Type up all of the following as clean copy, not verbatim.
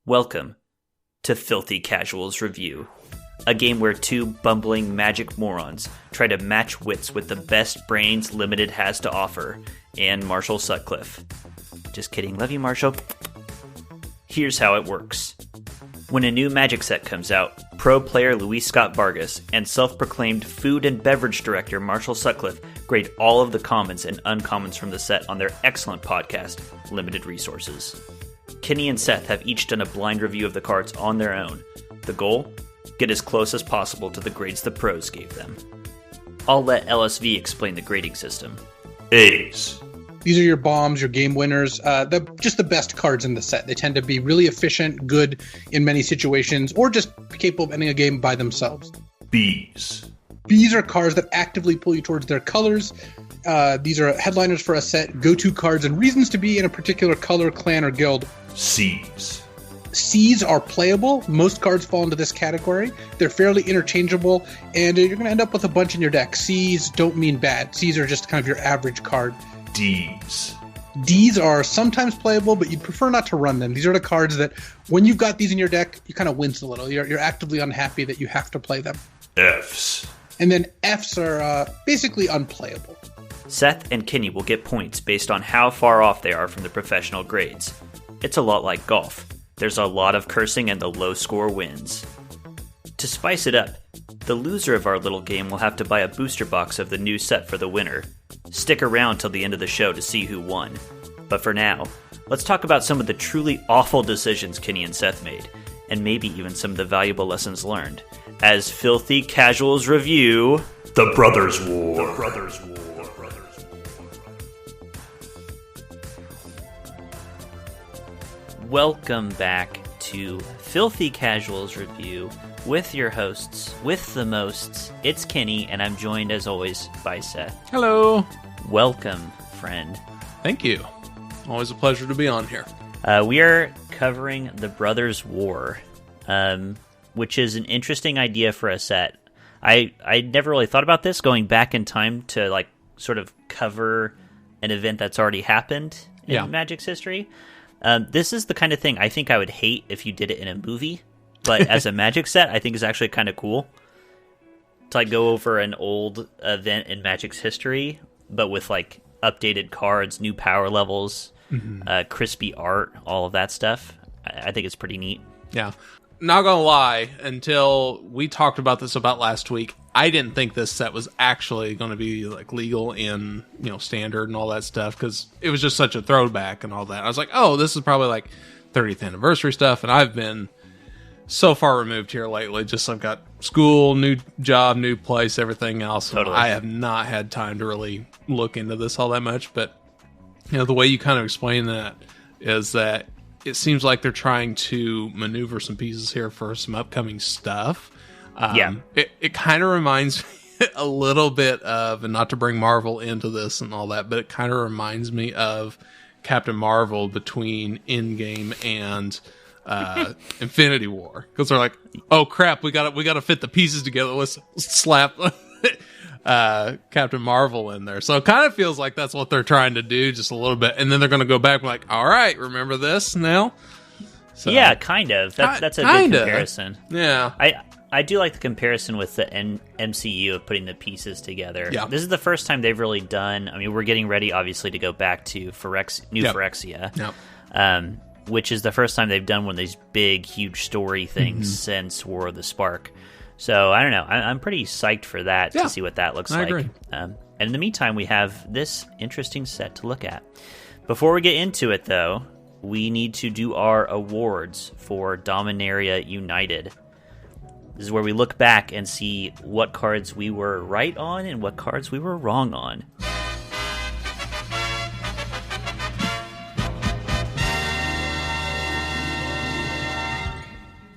Welcome to Filthy Casuals Review, a game where two bumbling magic morons try to match wits with the best brains Limited has to offer, and Marshall Sutcliffe. Just kidding, love you, Marshall. Here's how it works. When a new Magic set comes out, pro player Luis Scott-Vargas and self-proclaimed food and beverage director Marshall Sutcliffe grade all of the commons and uncommons from the set on their excellent podcast, Limited Resources. Kenny and Seth have each done a blind review of the cards on their own. The goal? Get as close as possible to the grades the pros gave them. I'll let LSV explain the grading system. Ace. These are your bombs, your game winners, just the best cards in the set. They tend to be really efficient, good in many situations, or just capable of ending a game by themselves. B's. B's are cards that actively pull you towards their colors. These are headliners for a set, go-to cards, and reasons to be in a particular color, clan, or guild. C's. C's are playable. Most cards fall into this category. They're fairly interchangeable, and you're going to end up with a bunch in your deck. C's don't mean bad. C's are just kind of your average card. D's. D's are sometimes playable, but you'd prefer not to run them. These are the cards that, when you've got these in your deck, you kind of wince a little. You're actively unhappy that you have to play them. F's. And then F's are basically unplayable. Seth and Kenny will get points based on how far off they are from the professional grades. It's a lot like golf. There's a lot of cursing and the low score wins. To spice it up, the loser of our little game will have to buy a booster box of the new set for the winner. Stick around till the end of the show to see who won. But for now, let's talk about some of the truly awful decisions Kenny and Seth made, and maybe even some of the valuable lessons learned, as Filthy Casuals review The Brothers' War. The Brothers' War. Welcome back to Filthy Casuals Review with your hosts, with the mosts. It's Kenny, and I'm joined as always by Seth. Hello. Welcome, friend. Thank you. Always a pleasure to be on here. We are covering The Brothers' War, which is an interesting idea for a set. I never really thought about this, going back in time to like sort of cover an event that's already happened in Magic's history. This is the kind of thing I think I would hate if you did it in a movie, but as a Magic set, I think is actually kind of cool to like go over an old event in Magic's history, but with like updated cards, new power levels, crispy art, all of that stuff. I think it's pretty neat. Yeah. Not gonna lie, until we talked about this about last week, I didn't think this set was actually going to be like legal in, standard and all that stuff, because it was just such a throwback and all that. I was like, oh, this is probably like 30th anniversary stuff, and I've been so far removed here lately. Just I've got school, new job, new place, everything else. Totally. I have not had time to really look into this all that much, but the way you kind of explain that is that it seems like they're trying to maneuver some pieces here for some upcoming stuff. It kind of reminds me a little bit of, and not to bring Marvel into this and all that, but it kind of reminds me of Captain Marvel between Endgame and Infinity War, because they're like, oh crap, we got to fit the pieces together. Let's slap Captain Marvel in there. So it kind of feels like that's what they're trying to do, just a little bit, and then they're going to go back and be like, all right, remember this now? So, yeah, kind of. That's a good comparison. Yeah. I do like the comparison with the MCU of putting the pieces together. Yeah. This is the first time they've really done. I mean, we're getting ready, obviously, to go back to New Phyrexia, which is the first time they've done one of these big, huge story things since War of the Spark. So, I don't know. I'm pretty psyched for that to see what that looks like. Agree. And in the meantime, we have this interesting set to look at. Before we get into it, though, we need to do our awards for Dominaria United. This is where we look back and see what cards we were right on and what cards we were wrong on.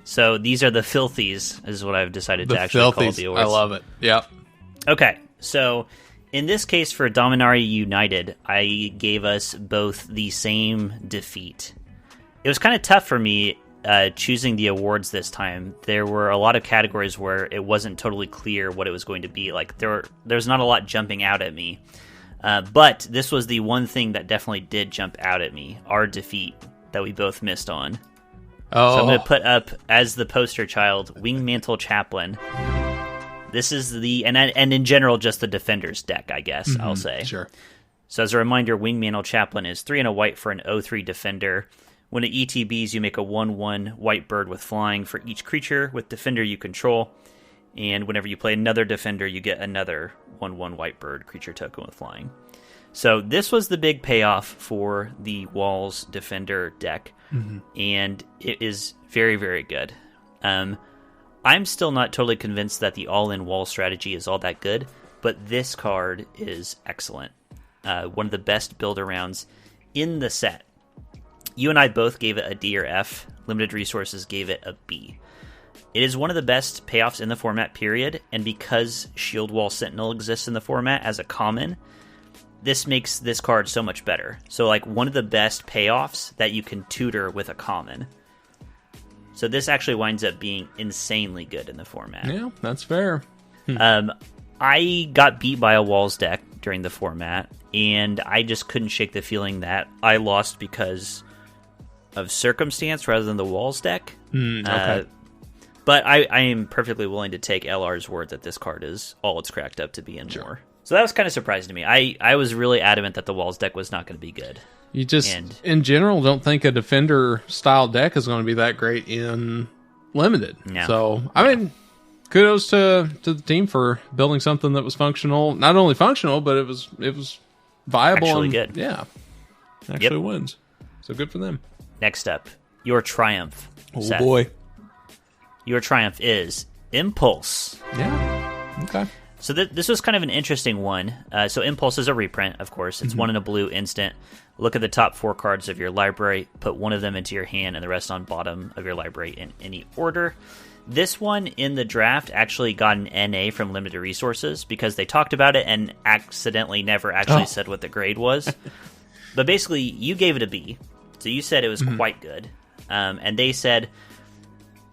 So these are the filthies, is what I've decided to actually call the awards. I love it. Yep. Okay, so in this case for Dominaria United, I gave us both the same defeat. It was kind of tough for me choosing the awards this time. There were a lot of categories where it wasn't totally clear what it was going to be. Like there's not a lot jumping out at me. But this was the one thing that definitely did jump out at me, our defeat that we both missed on. Oh, So I'm going to put up as the poster child, Wingmantle Chaplain. This is and in general, just the Defender's deck, I guess, I'll say. sure. So as a reminder, Wingmantle Chaplain is 3 and a white for an 0/3 Defender. When it ETBs, you make a 1/1 white bird with flying for each creature with Defender you control. And whenever you play another Defender, you get another 1/1 white bird creature token with flying. So this was the big payoff for the Walls Defender deck, and it is very, very good. I'm still not totally convinced that the all-in wall strategy is all that good, but this card is excellent. One of the best build-arounds in the set. You and I both gave it a D or F. Limited Resources gave it a B. It is one of the best payoffs in the format, period, and because Shield Wall Sentinel exists in the format as a common, this makes this card so much better. So, like, one of the best payoffs that you can tutor with a common. So this actually winds up being insanely good in the format. Yeah, that's fair. I got beat by a Walls deck during the format, and I just couldn't shake the feeling that I lost because of circumstance rather than the Walls deck. Okay. But I am perfectly willing to take LR's word that this card is all it's cracked up to be and more. So that was kind of surprising to me. I was really adamant that the Walls deck was not going to be good. You just, in general, don't think a Defender-style deck is going to be that great in Limited. No. So, I mean, kudos to the team for building something that was functional. Not only functional, but it was viable. Actually and, good. Yeah. Actually wins. So good for them. Next up, your Triumph. Oh, Seth. boy. Your Triumph is Impulse. Yeah. Okay. So this was kind of an interesting one. So Impulse is a reprint, of course. It's 1 in a blue instant. Look at the top 4 cards of your library, put one of them into your hand, and the rest on bottom of your library in any order. This one in the draft actually got an NA from Limited Resources because they talked about it and accidentally never actually said what the grade was. But basically, you gave it a B. So you said it was quite good. And they said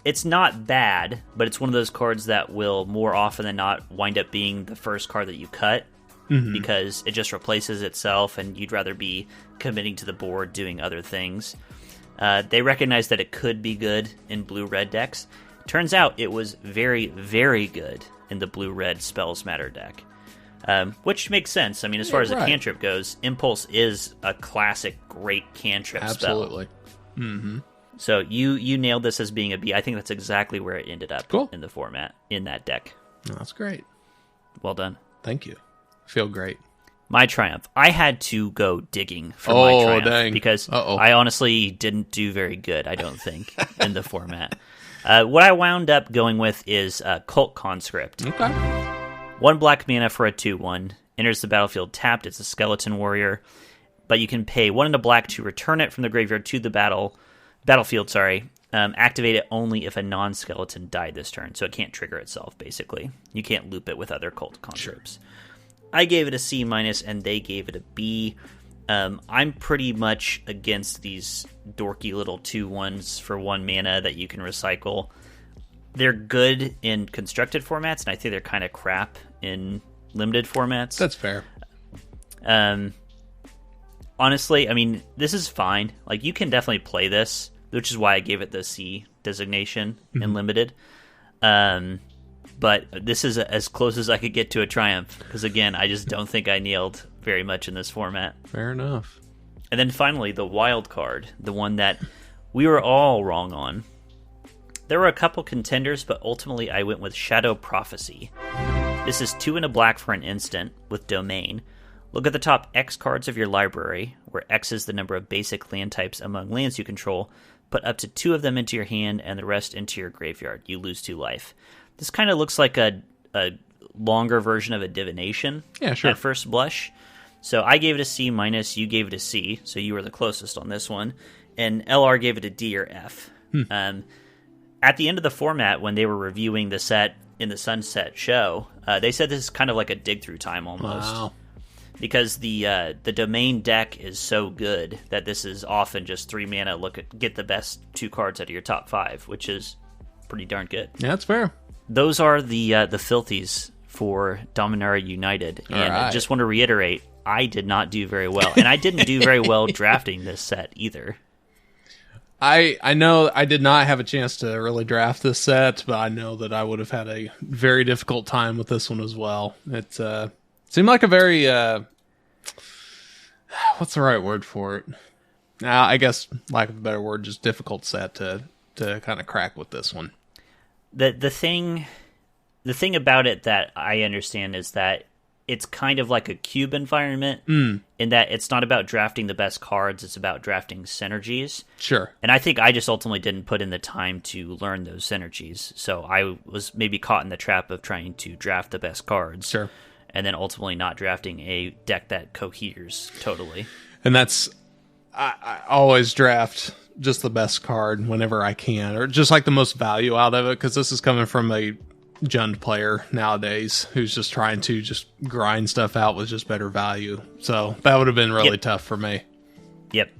it's not bad, but it's one of those cards that will more often than not wind up being the first card that you cut because it just replaces itself and you'd rather be committing to the board doing other things. They recognized that it could be good in blue-red decks. Turns out it was very, very good in the blue-red Spells Matter deck, which makes sense. I mean, as far as a cantrip goes, Impulse is a classic great cantrip spell. Absolutely. Mm-hmm. So you nailed this as being a B. I think that's exactly where it ended up in the format, in that deck. That's great. Well done. Thank you. Feel great. My Triumph. I had to go digging for my Triumph dang. because I honestly didn't do very good, I don't think, in the format. What I wound up going with is Cult Conscript. Okay. 1 black mana for a 2/1. Enters the battlefield tapped. It's a skeleton warrior. But you can pay 1 and a black to return it from the graveyard to the battlefield. Activate it only if a non-skeleton died this turn. So it can't trigger itself, basically. You can't loop it with other Cult Conscripts. Sure. I gave it a C-, and they gave it a B. I'm pretty much against these dorky little 2/1s for 1 mana that you can recycle. They're good in constructed formats, and I think they're kind of crap in limited formats. That's fair. Honestly, I mean, this is fine. Like, you can definitely play this, which is why I gave it the C designation in limited. But this is as close as I could get to a Triumph, because again, I just don't think I nailed very much in this format. Fair enough. And then finally, the wild card, the one that we were all wrong on. There were a couple contenders, but ultimately I went with Shadow Prophecy. This is 2 and a black for an instant with Domain. Look at the top X cards of your library, where X is the number of basic land types among lands you control. Put up to 2 of them into your hand and the rest into your graveyard. You lose 2 life. This kind of looks like a longer version of a divination at first blush. So I gave it a C-, you gave it a C, so you were the closest on this one. And LR gave it a D or F. At the end of the format, when they were reviewing the set in the Sunset show, they said this is kind of like a dig-through time almost. Wow. Because the Domain deck is so good that this is often just 3 mana, get the best 2 cards out of your top 5, which is pretty darn good. Yeah, that's fair. Those are the filthies for Dominaria United. And I just want to reiterate, I did not do very well. And I didn't do very well drafting this set either. I know I did not have a chance to really draft this set, but I know that I would have had a very difficult time with this one as well. It seemed like a very what's the right word for it? I guess, lack of a better word, just difficult set to kind of crack with this one. The thing about it that I understand is that it's kind of like a cube environment in that it's not about drafting the best cards, it's about drafting synergies. Sure. And I think I just ultimately didn't put in the time to learn those synergies. So I was maybe caught in the trap of trying to draft the best cards. Sure. And then ultimately not drafting a deck that coheres totally. And that's... I always draft just the best card whenever I can, or just like the most value out of it, because this is coming from a Jund player nowadays who's just trying to just grind stuff out with just better value. So that would have been really tough for me. Yep.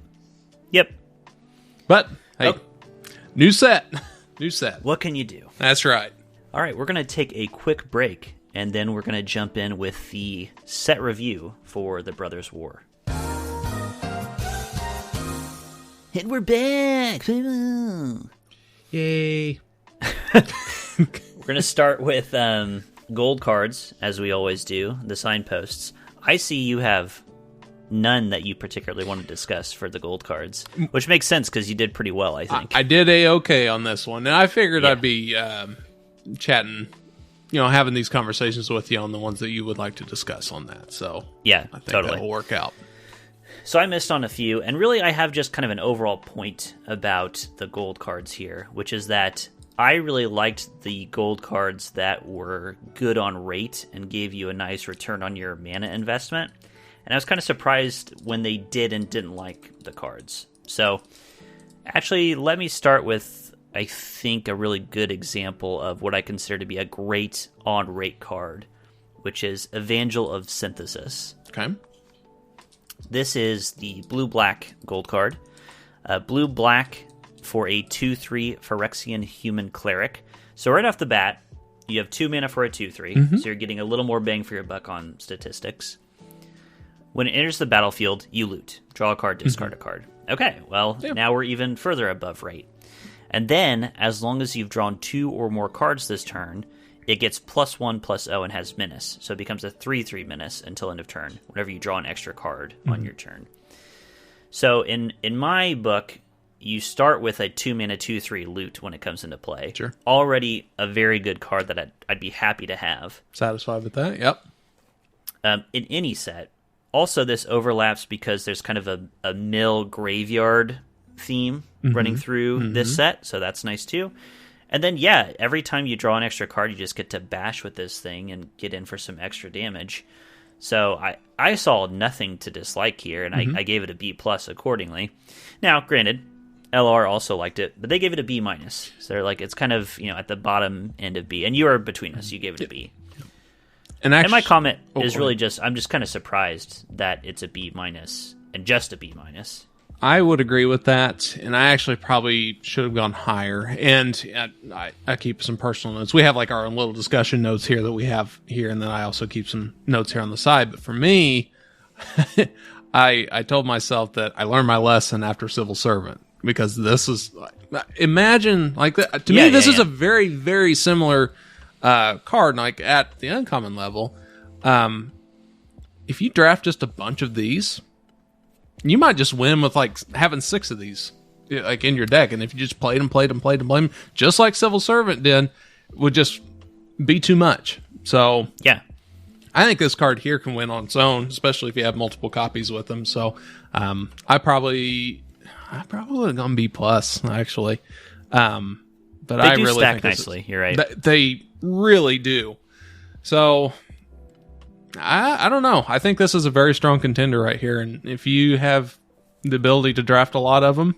But hey, new set. What can you do? That's right. All right, we're going to take a quick break, and then we're going to jump in with the set review for the Brothers War. And we're back! Yay. We're going to start with gold cards, as we always do, the signposts. I see you have none that you particularly want to discuss for the gold cards, which makes sense because you did pretty well, I think. I did A-okay on this one, and I figured I'd be chatting, having these conversations with you on the ones that you would like to discuss on that. So yeah, I think totally. that'll work out. So I missed on a few, and really I have just kind of an overall point about the gold cards here, which is that I really liked the gold cards that were good on rate and gave you a nice return on your mana investment. And I was kind of surprised when they did and didn't like the cards. So actually, let me start with, I think, a really good example of what I consider to be a great on-rate card, which is Evangel of Synthesis. Okay. This is the blue-black gold card. Blue-black for a 2/3 Phyrexian Human Cleric. So right off the bat, you have 2 mana for a 2/3, so you're getting a little more bang for your buck on statistics. When it enters the battlefield, you loot. Draw a card, discard a card. Okay, well, now we're even further above rate. And then, as long as you've drawn 2 or more cards this turn, it gets +1/+0 and has menace. So it becomes a 3/3 menace until end of turn, whenever you draw an extra card on your turn. So in my book, you start with a 2 mana 2/3 loot when it comes into play. Sure. Already a very good card that I'd be happy to have. Satisfied with that? Yep. In any set. Also, this overlaps because there's kind of a mill graveyard theme running through this set, so that's nice too. And then, yeah, every time you draw an extra card, you just get to bash with this thing and get in for some extra damage. So I saw nothing to dislike here, and I gave it a B+ accordingly. Now, granted, LR also liked it, but they gave it a B-. So they're like, it's kind of, at the bottom end of B. And you are between us. You gave it a B. And my comment is really just, I'm just kind of surprised that it's a B- and just a B-. I would agree with that, and I actually probably should have gone higher. And I keep some personal notes. We have like our own little discussion notes here that we have here, and then I also keep some notes here on the side. But for me, I told myself that I learned my lesson after Civil Servant, because this is, imagine, like, to me, this is a very, very similar card, like at the uncommon level. If you draft just a bunch of these, you might just win with like having 6 of these like in your deck, and if you just played them, just like Civil Servant did, would just be too much. So yeah, I think this card here can win on its own, especially if you have multiple copies with them. So I probably would have gone B+ actually, but they I do really stack think nicely. You're right. They really do. So I don't know. I think this is a very strong contender right here, and if you have the ability to draft a lot of them,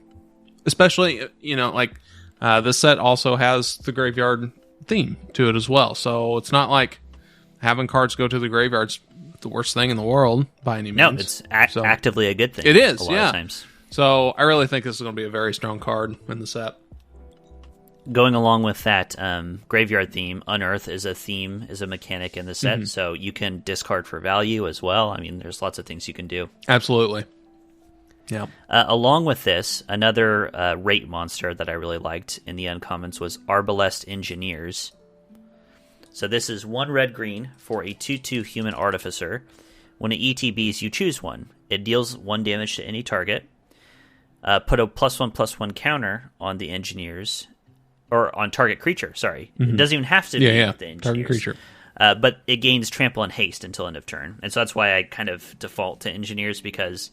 especially this set also has the graveyard theme to it as well. So it's not like having cards go to the graveyard's the worst thing in the world by any means. No, it's actively a good thing. It is, a lot of times. So I really think this is going to be a very strong card in the set. Going along with that graveyard theme, Unearth is a mechanic in the set, so you can discard for value as well. I mean, there's lots of things you can do. Absolutely. Yeah. Along with this, another rate monster that I really liked in the uncommons was Arbalest Engineers. So this is 1 red-green for a 2/2 human artificer. When it ETBs, you choose one. It deals 1 damage to any target. Put a +1/+1 counter on the engineers, or on target creature, sorry. It doesn't even have to be with the engineers. Target creature. But it gains trample and haste until end of turn. And so that's why I kind of default to engineers, because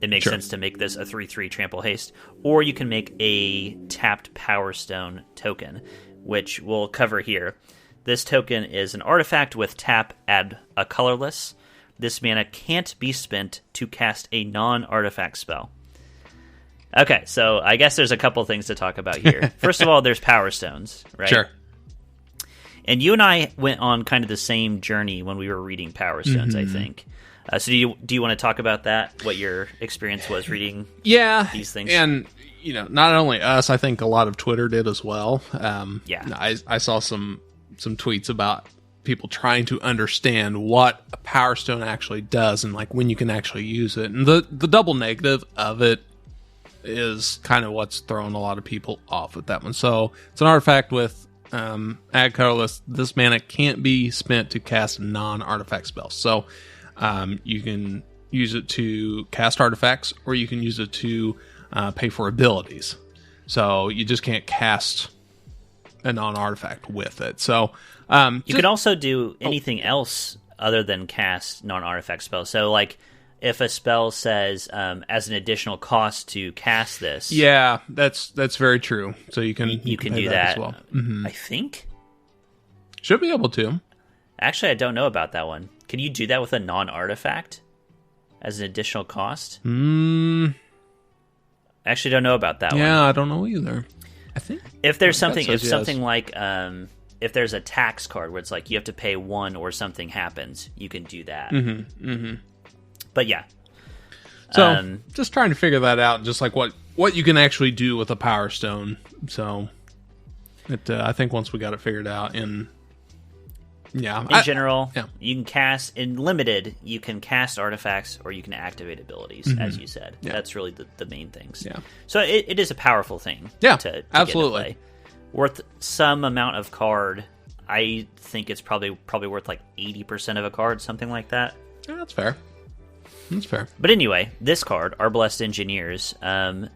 it makes sense to make this a 3/3 trample haste. Or you can make a tapped Power Stone token, which we'll cover here. This token is an artifact with tap, add a colorless. This mana can't be spent to cast a non-artifact spell. Okay, so I guess there's a couple things to talk about here. First of all, there's Power Stones, right? Sure. And you and I went on kind of the same journey when we were reading Power Stones, I think. So do you want to talk about that? What your experience was reading these things? And not only us, I think a lot of Twitter did as well. I saw some tweets about people trying to understand what a Power Stone actually does and like when you can actually use it. And the double negative of it is kind of what's throwing a lot of people off with that one. So it's an artifact with add colorless. This mana can't be spent to cast non-artifact spells. So you can use it to cast artifacts, or you can use it to pay for abilities. So you just can't cast a non-artifact with it. So you could also do anything else other than cast non-artifact spells. So like if a spell says as an additional cost to cast this, that's very true. So you can do that as well. I think should be able to. Actually, I don't know about that one. Can you do that with a non-artifact as an additional cost? I actually don't know about that one. Yeah, I don't know either. I think if there's something, like if there's a tax card where it's like you have to pay 1 or something happens, you can do that. But yeah. So just trying to figure that out, just like what you can actually do with a Power Stone. So I think once we got it figured out in general, you can cast in limited. You can cast artifacts, or you can activate abilities, as you said. Yeah. That's really the main things. Yeah. So it is a powerful thing. Yeah, to absolutely. Get into play. Worth some amount of card. I think it's probably worth like 80% of a card, something like that. Yeah, that's fair. That's fair. But anyway, this card, Arbalest Engineers,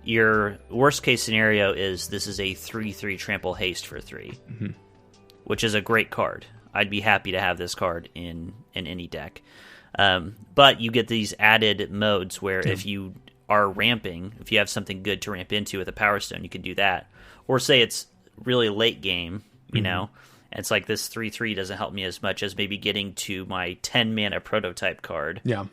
your worst case scenario is this is a 3/3 trample haste for 3, which is a great card. I'd be happy to have this card in any deck. But you get these added modes where if you are ramping, if you have something good to ramp into with a Power Stone, you can do that. Or say it's really late game, you know, and it's like this 3/3 doesn't help me as much as maybe getting to my 10 mana prototype card. Yeah.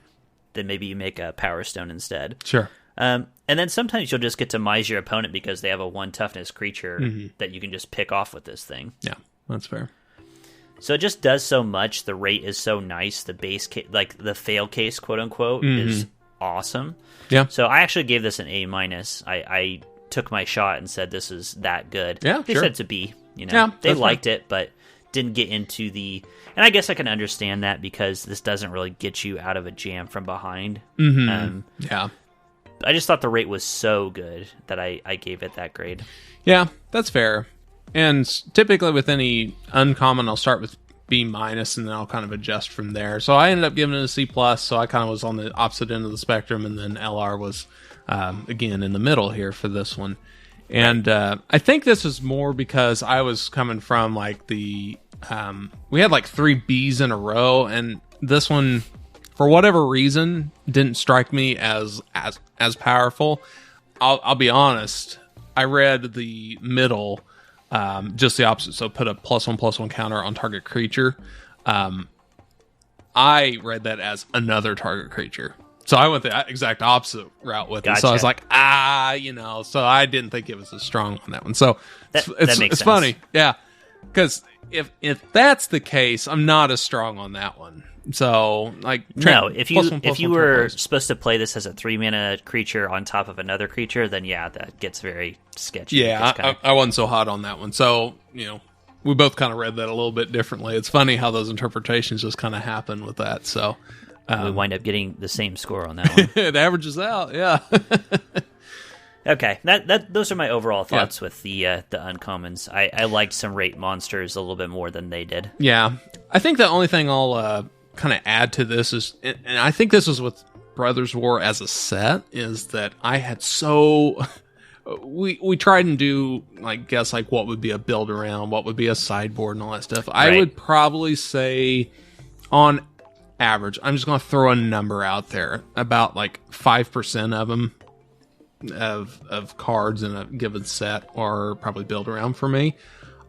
Then maybe you make a Power Stone instead. Sure. And then sometimes you'll just get to mize your opponent because they have a 1 toughness creature that you can just pick off with this thing. Yeah, that's fair. So it just does so much. The rate is so nice. The base case, like the fail case, quote unquote, is awesome. Yeah. So I actually gave this an A-. I took my shot and said this is that good. Yeah, they said it's a B. They liked it, but didn't get into the. And I guess I can understand that because this doesn't really get you out of a jam from behind. Yeah. I just thought the rate was so good that I gave it that grade. Yeah, that's fair. And typically with any uncommon, I'll start with B-, and then I'll kind of adjust from there. So I ended up giving it a C+, so I kind of was on the opposite end of the spectrum, and then LR was, again, in the middle here for this one. And I think this is more because I was coming from, like, we had, like, 3 Bs in a row, and this one, for whatever reason, didn't strike me as powerful. I'll be honest, I read the middle... just the opposite. So put a +1/+1 counter on target creature. I read that as another target creature. So I went the exact opposite route with it. So I was like, so I didn't think it was as strong on that one. So that makes sense. Funny. Yeah. Because if that's the case, I'm not as strong on that one. So, like, if you were supposed to play this as a 3 mana creature on top of another creature, then that gets very sketchy. Yeah, I wasn't so hot on that one. So, we both kind of read that a little bit differently. It's funny how those interpretations just kind of happen with that. So, We wind up getting the same score on that one. It averages out, yeah. Okay, those are my overall thoughts with the uncommons. I liked some rate monsters a little bit more than they did. Yeah, I think the only thing I'll kind of add to this is, and I think this was with Brothers War as a set, is that I had we tried and do guess what would be a build around, what would be a sideboard, and all that stuff. Right. I would probably say, on average, I'm just going to throw a number out there, about 5% of them of cards in a given set are probably build around for me.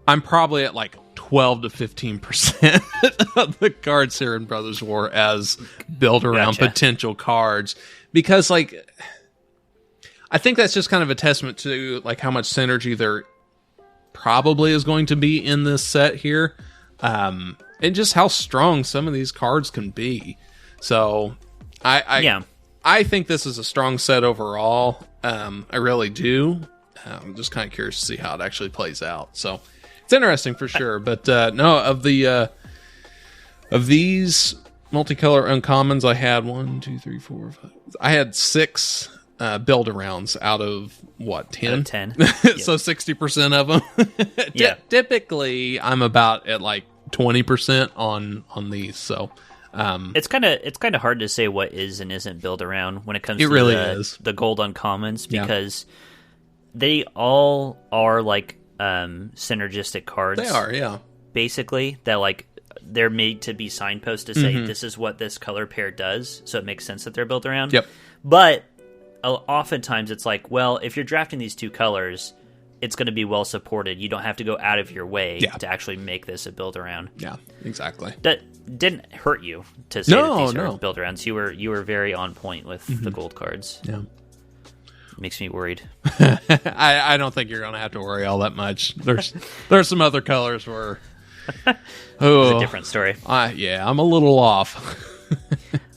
I'm probably at 12 to 15% of the cards here in Brothers War as build around potential cards, because I think that's just kind of a testament to how much synergy there probably is going to be in this set here, and just how strong some of these cards can be. So I think this is a strong set overall. I really do. I'm just kind of curious to see how it actually plays out. So it's interesting for sure. But no, of these multicolor uncommons, I had 1, 2, 3, 4, 5. I had 6 build-arounds out of, 10? Out of 10. So 60% of them. Typically, I'm about at 20% on these. So it's kind of hard to say what is and isn't build around when it comes to the gold uncommons, because they all are synergistic cards. They are, yeah. Basically, that they're made to be signposts to say this is what this color pair does, so it makes sense that they're built around. Yep. But oftentimes it's well, if you're drafting these two colors, it's going to be well supported. You don't have to go out of your way to actually make this a build around. Yeah, exactly. That didn't hurt you to say that these are build arounds. You were very on point with the gold cards. Yeah. Makes me worried. I don't think you're going to have to worry all that much. There's some other colors where It's a different story. I'm a little off.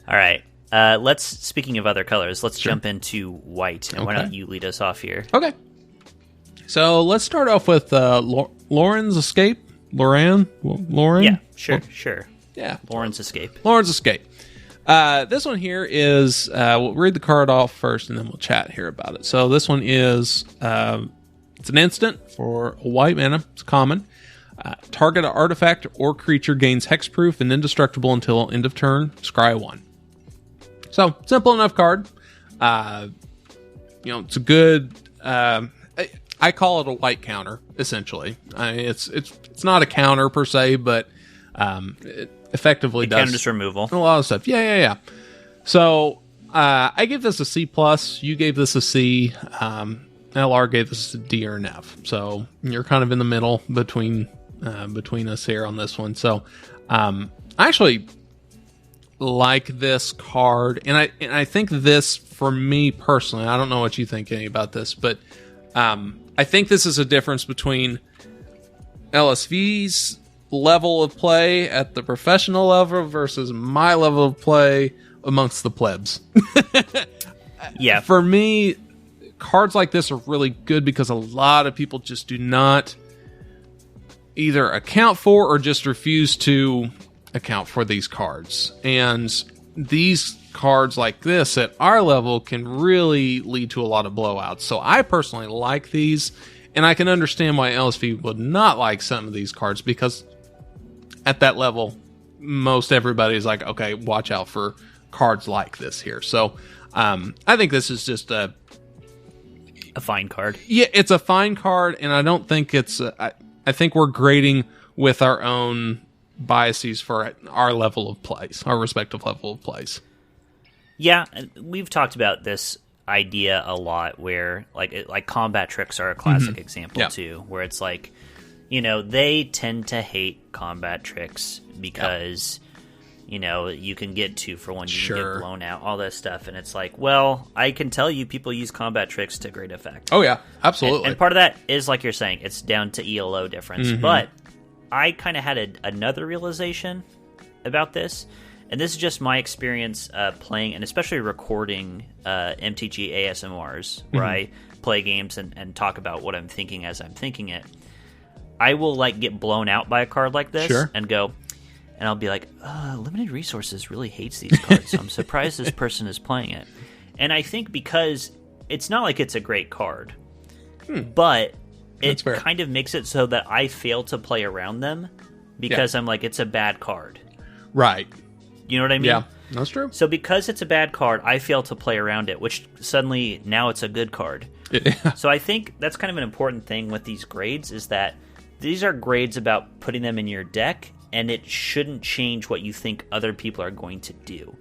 All right. Speaking of other colors, let's jump into white. And why don't you lead us off here? Okay. So let's start off with Lauren's Escape. Lauren? Yeah, sure. Yeah. Lauren's Escape. This one here is, we'll read the card off first and then we'll chat here about it. So this one is, it's an instant for a white mana. It's common. Target artifact or creature gains hexproof and indestructible until end of turn. Scry 1. So, simple enough card. It's a good, I call it a white counter, essentially. It's not a counter per se, but it effectively does counters removal. A lot of stuff. Yeah. So I gave this a C+. You gave this a C. LR gave this a D or an F. So you're kind of in the middle between us here on this one. So I actually like this card, and I think this, for me personally, I don't know what you think about this, but I think this is a difference between LSV's level of play at the professional level versus my level of play amongst the plebs. Yeah. For me, cards like this are really good because a lot of people just do not either account for or just refuse to account for these cards. And these cards like this at our level can really lead to a lot of blowouts. So I personally like these, and I can understand why LSV would not like some of these cards, because at that level, most everybody is like, okay, watch out for cards like this here. So I think this is just a fine card. Yeah, it's a fine card, and I don't think it's... I think we're grading with our own biases for our level of plays, our respective level of plays. Yeah, we've talked about this idea a lot, where like combat tricks are a classic example too, where it's like, they tend to hate combat tricks because you can get 2 for 1, you can get blown out, all this stuff, and it's like, well, I can tell you people use combat tricks to great effect. Oh yeah, absolutely. And part of that is, like you're saying, it's down to ELO difference. But I kind of had another realization about this, and this is just my experience playing and especially recording MTG ASMRs, where I play games and talk about what I'm thinking as I'm thinking it. I will get blown out by a card like this and go, and I'll be like, Limited Resources really hates these cards, so I'm surprised this person is playing it. And I think because it's not like it's a great card, but it kind of makes it so that I fail to play around them because I'm like, it's a bad card. Right. You know what I mean? Yeah, that's true. So because it's a bad card, I fail to play around it, which suddenly now it's a good card. So I think that's kind of an important thing with these grades is that these are grades about putting them in your deck, and it shouldn't change what you think other people are going to do.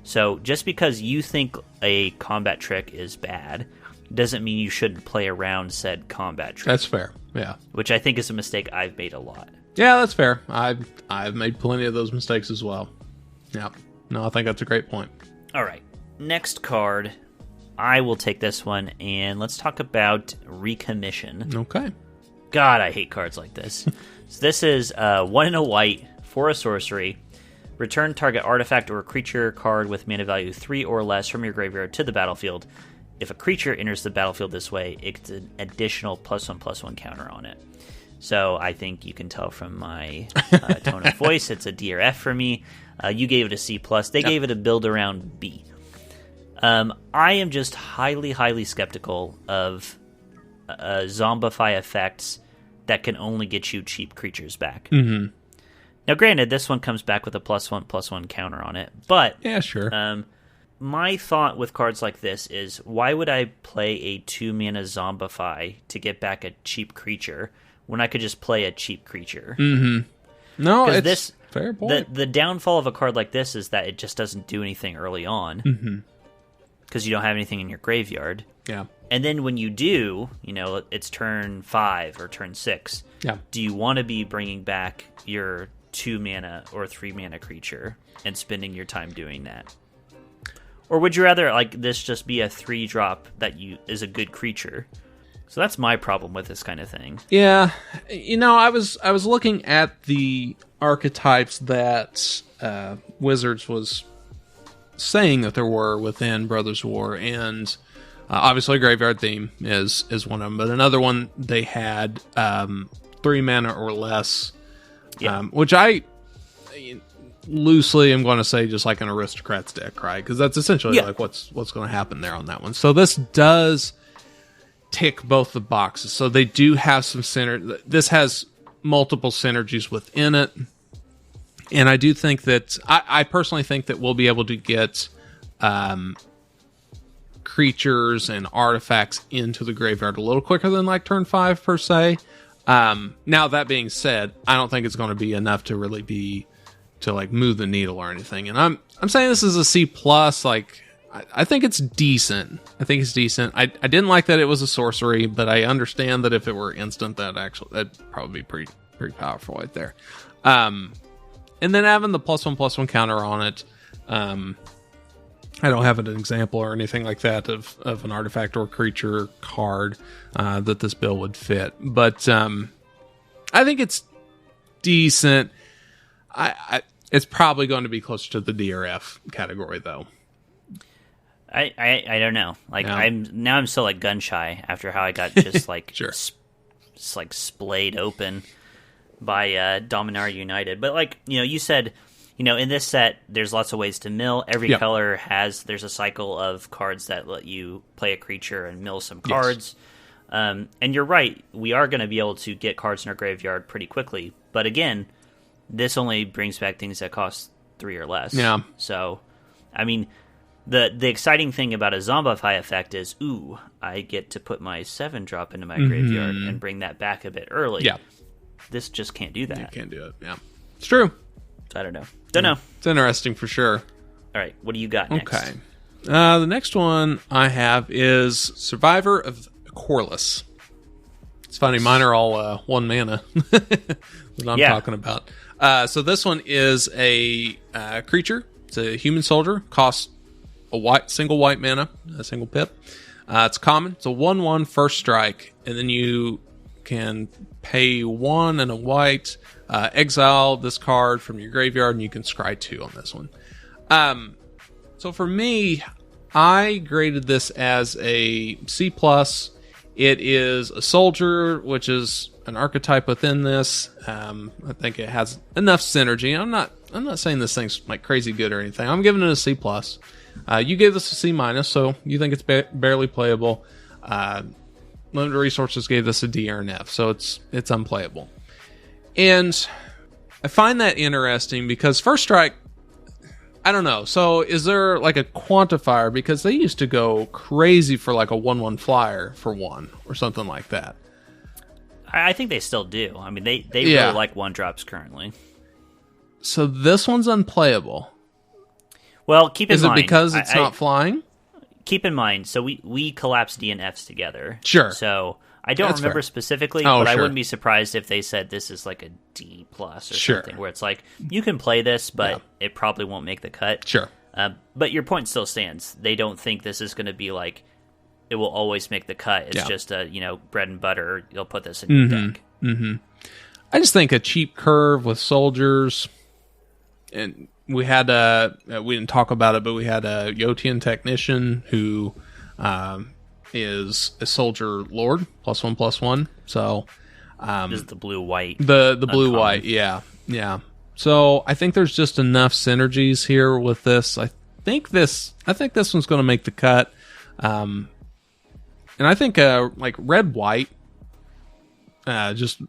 So just because you think a combat trick is bad doesn't mean you shouldn't play around said combat trick. That's fair, yeah. Which I think is a mistake I've made a lot. Yeah, that's fair. I've made plenty of those mistakes as well. Yeah. No, I think that's a great point. All right. Next card. I will take this one, and let's talk about Recommission. Okay. God, I hate cards like this. So this is 1 and a white for a sorcery. Return target artifact or creature card with mana value 3 or less from your graveyard to the battlefield. If a creature enters the battlefield this way, it gets an additional +1/+1 counter on it. So I think you can tell from my tone of voice, it's a D or F for me. You gave it a C+. They gave it a build around B. I am just highly, highly skeptical of zombify effects that can only get you cheap creatures back. Mm-hmm. Now, granted, this one comes back with a +1/+1 counter on it, but yeah, sure. My thought with cards like this is, why would I play a 2-mana zombify to get back a cheap creature when I could just play a cheap creature? Mm-hmm. No, it's fair point. The downfall of a card like this is that it just doesn't do anything early on because you don't have anything in your graveyard. Yeah. And then when you do, it's turn 5 or turn 6. Yeah. Do you want to be bringing back your 2-mana or 3-mana creature and spending your time doing that? Or would you rather this just be a 3-drop that is a good creature? So that's my problem with this kind of thing. Yeah. I was looking at the archetypes that Wizards was saying that there were within Brothers War, and obviously Graveyard Theme is one of them, but another one they had 3 mana or less, which I loosely am going to say just like an Aristocrats deck, right? Because that's essentially what's going to happen there on that one. So this does tick both the boxes. So they do have some synergy. This has multiple synergies within it. And I do think that, I personally think that we'll be able to get creatures and artifacts into the graveyard a little quicker than turn 5 per se. Now that being said, I don't think it's going to be enough to really move the needle or anything. And I'm saying this is a C+. I think it's decent. I didn't like that it was a sorcery, but I understand that if it were instant, that'd probably be pretty powerful right there. And then having the +1/+1 counter on it. I don't have an example or anything like that of an artifact or creature card that this bill would fit. But I think it's decent. It's probably going to be closer to the DRF category, though. I don't know. I'm still gun shy after how I got just sure. splayed open by Dominar United. But you said, in this set there's lots of ways to mill. Every color there's a cycle of cards that let you play a creature and mill some cards. Yes. And you're right, we are going to be able to get cards in our graveyard pretty quickly. But again, this only brings back things that cost 3 or less. Yeah. So, I mean, the exciting thing about a Zombify effect is, I get to put my 7-drop into my graveyard and bring that back a bit early. Yeah. This just can't do that. You can't do it, yeah. It's true. So I don't know. Don't know. It's interesting for sure. All right, what do you got next? Okay. The next one I have is Survivor of Corliss. It's funny, mine are all 1 mana that I'm talking about. So this one is a creature. It's a human soldier. Costs a single white mana, a single pip. It's common. It's a 1/1 first strike, and then you can pay 1 and a white, exile this card from your graveyard, and you can scry 2 on this one. So for me, I graded this as a C+. It is a soldier, which is an archetype within this. I think it has enough synergy. I'm not I'm not saying this thing's like crazy good or anything. I'm giving it a C plus. You gave this a C minus, so you think it's barely playable. Limited Resources gave this a D or an F, so it's unplayable. And I find that interesting because First Strike, I don't know. So is there like a quantifier? Because they used to go crazy for like a 1/1 flyer for 1 or something like that. I think they still do. I mean, they really like 1-drops currently. So this one's unplayable. Well, keep in mind... Is it because it's not flying? Keep in mind, so we collapsed D and Fs together. Sure. So I don't remember specifically, but I wouldn't be surprised if they said this is like a D plus or something, where it's like, you can play this, but it probably won't make the cut. Sure. But your point still stands. They don't think this is going to be like, it will always make the cut. It's just a, bread and butter. You'll put this in your deck. Mm-hmm. I just think a cheap curve with soldiers, and we had we didn't talk about it, but we had a Yotian technician who is a soldier lord, +1/+1. So this is the blue-white. The blue-white, yeah. So I think there's just enough synergies here with this. I think this one's going to make the cut. And I think like red-white just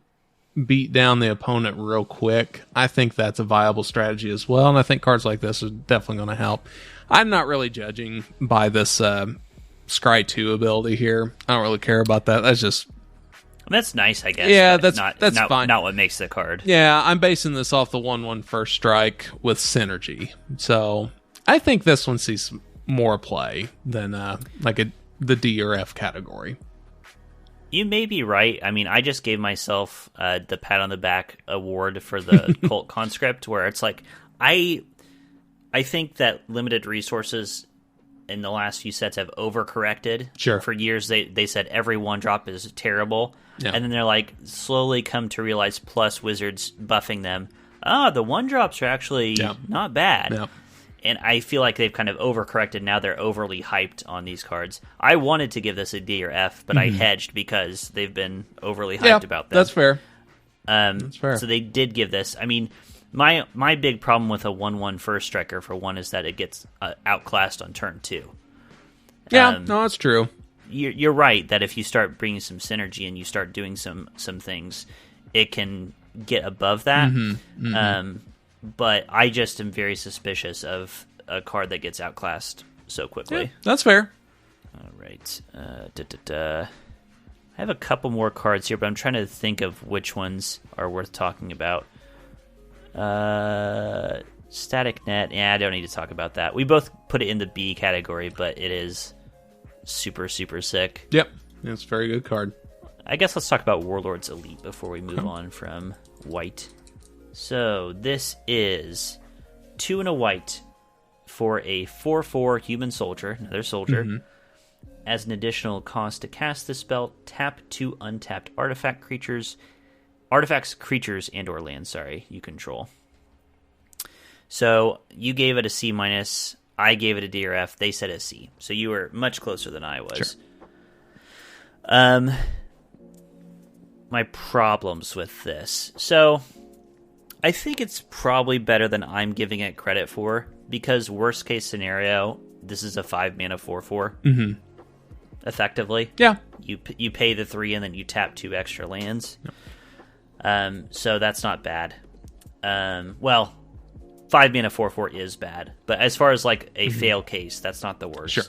beat down the opponent real quick. I think that's a viable strategy as well, and I think cards like this are definitely going to help. I'm not really judging by this Scry 2 ability here. I don't really care about that. That's nice, I guess. Yeah, that's fine. Not what makes the card. Yeah, I'm basing this off the 1/1 First Strike with synergy. So I think this one sees more play than the D or F category. You may be right. I mean, I just gave myself the pat on the back award for the Cult Conscript, where it's like, I think that Limited Resources in the last few sets have overcorrected. Sure. For years, they said every 1-drop is terrible. Yeah. And then they're like, slowly come to realize, plus Wizards buffing them, the 1-drops are actually not bad. Yeah. And I feel like they've kind of overcorrected. Now they're overly hyped on these cards. I wanted to give this a D or F, but I hedged because they've been overly hyped about them. That's fair. That's fair. So they did give this. I mean, my big problem with a 1/1 First Striker, for one, is that it gets outclassed on turn 2. Yeah, no, that's true. You're right that if you start bringing some synergy and you start doing some things, it can get above that. But I just am very suspicious of a card that gets outclassed so quickly. Yeah, that's fair. All right. I have a couple more cards here, but I'm trying to think of which ones are worth talking about. Static Net. Yeah, I don't need to talk about that. We both put it in the B category, but it is super, super sick. Yep. It's a very good card. I guess let's talk about Warlords Elite before we move on from white. So this is 2 and a white for a 4/4 human soldier, another soldier. As an additional cost to cast this spell, tap 2 untapped artifacts, creatures, and or lands, you control. So you gave it a C minus, I gave it a D or F, they said a C. So you were much closer than I was. Sure. My problems with this. So I think it's probably better than I'm giving it credit for, because worst case scenario, this is a 5-mana 4/4. Effectively. Yeah. You pay the 3 and then you tap 2 extra lands. Yep. So that's not bad. Well, 5-mana 4/4 is bad, but as far as like a fail case, that's not the worst. Sure.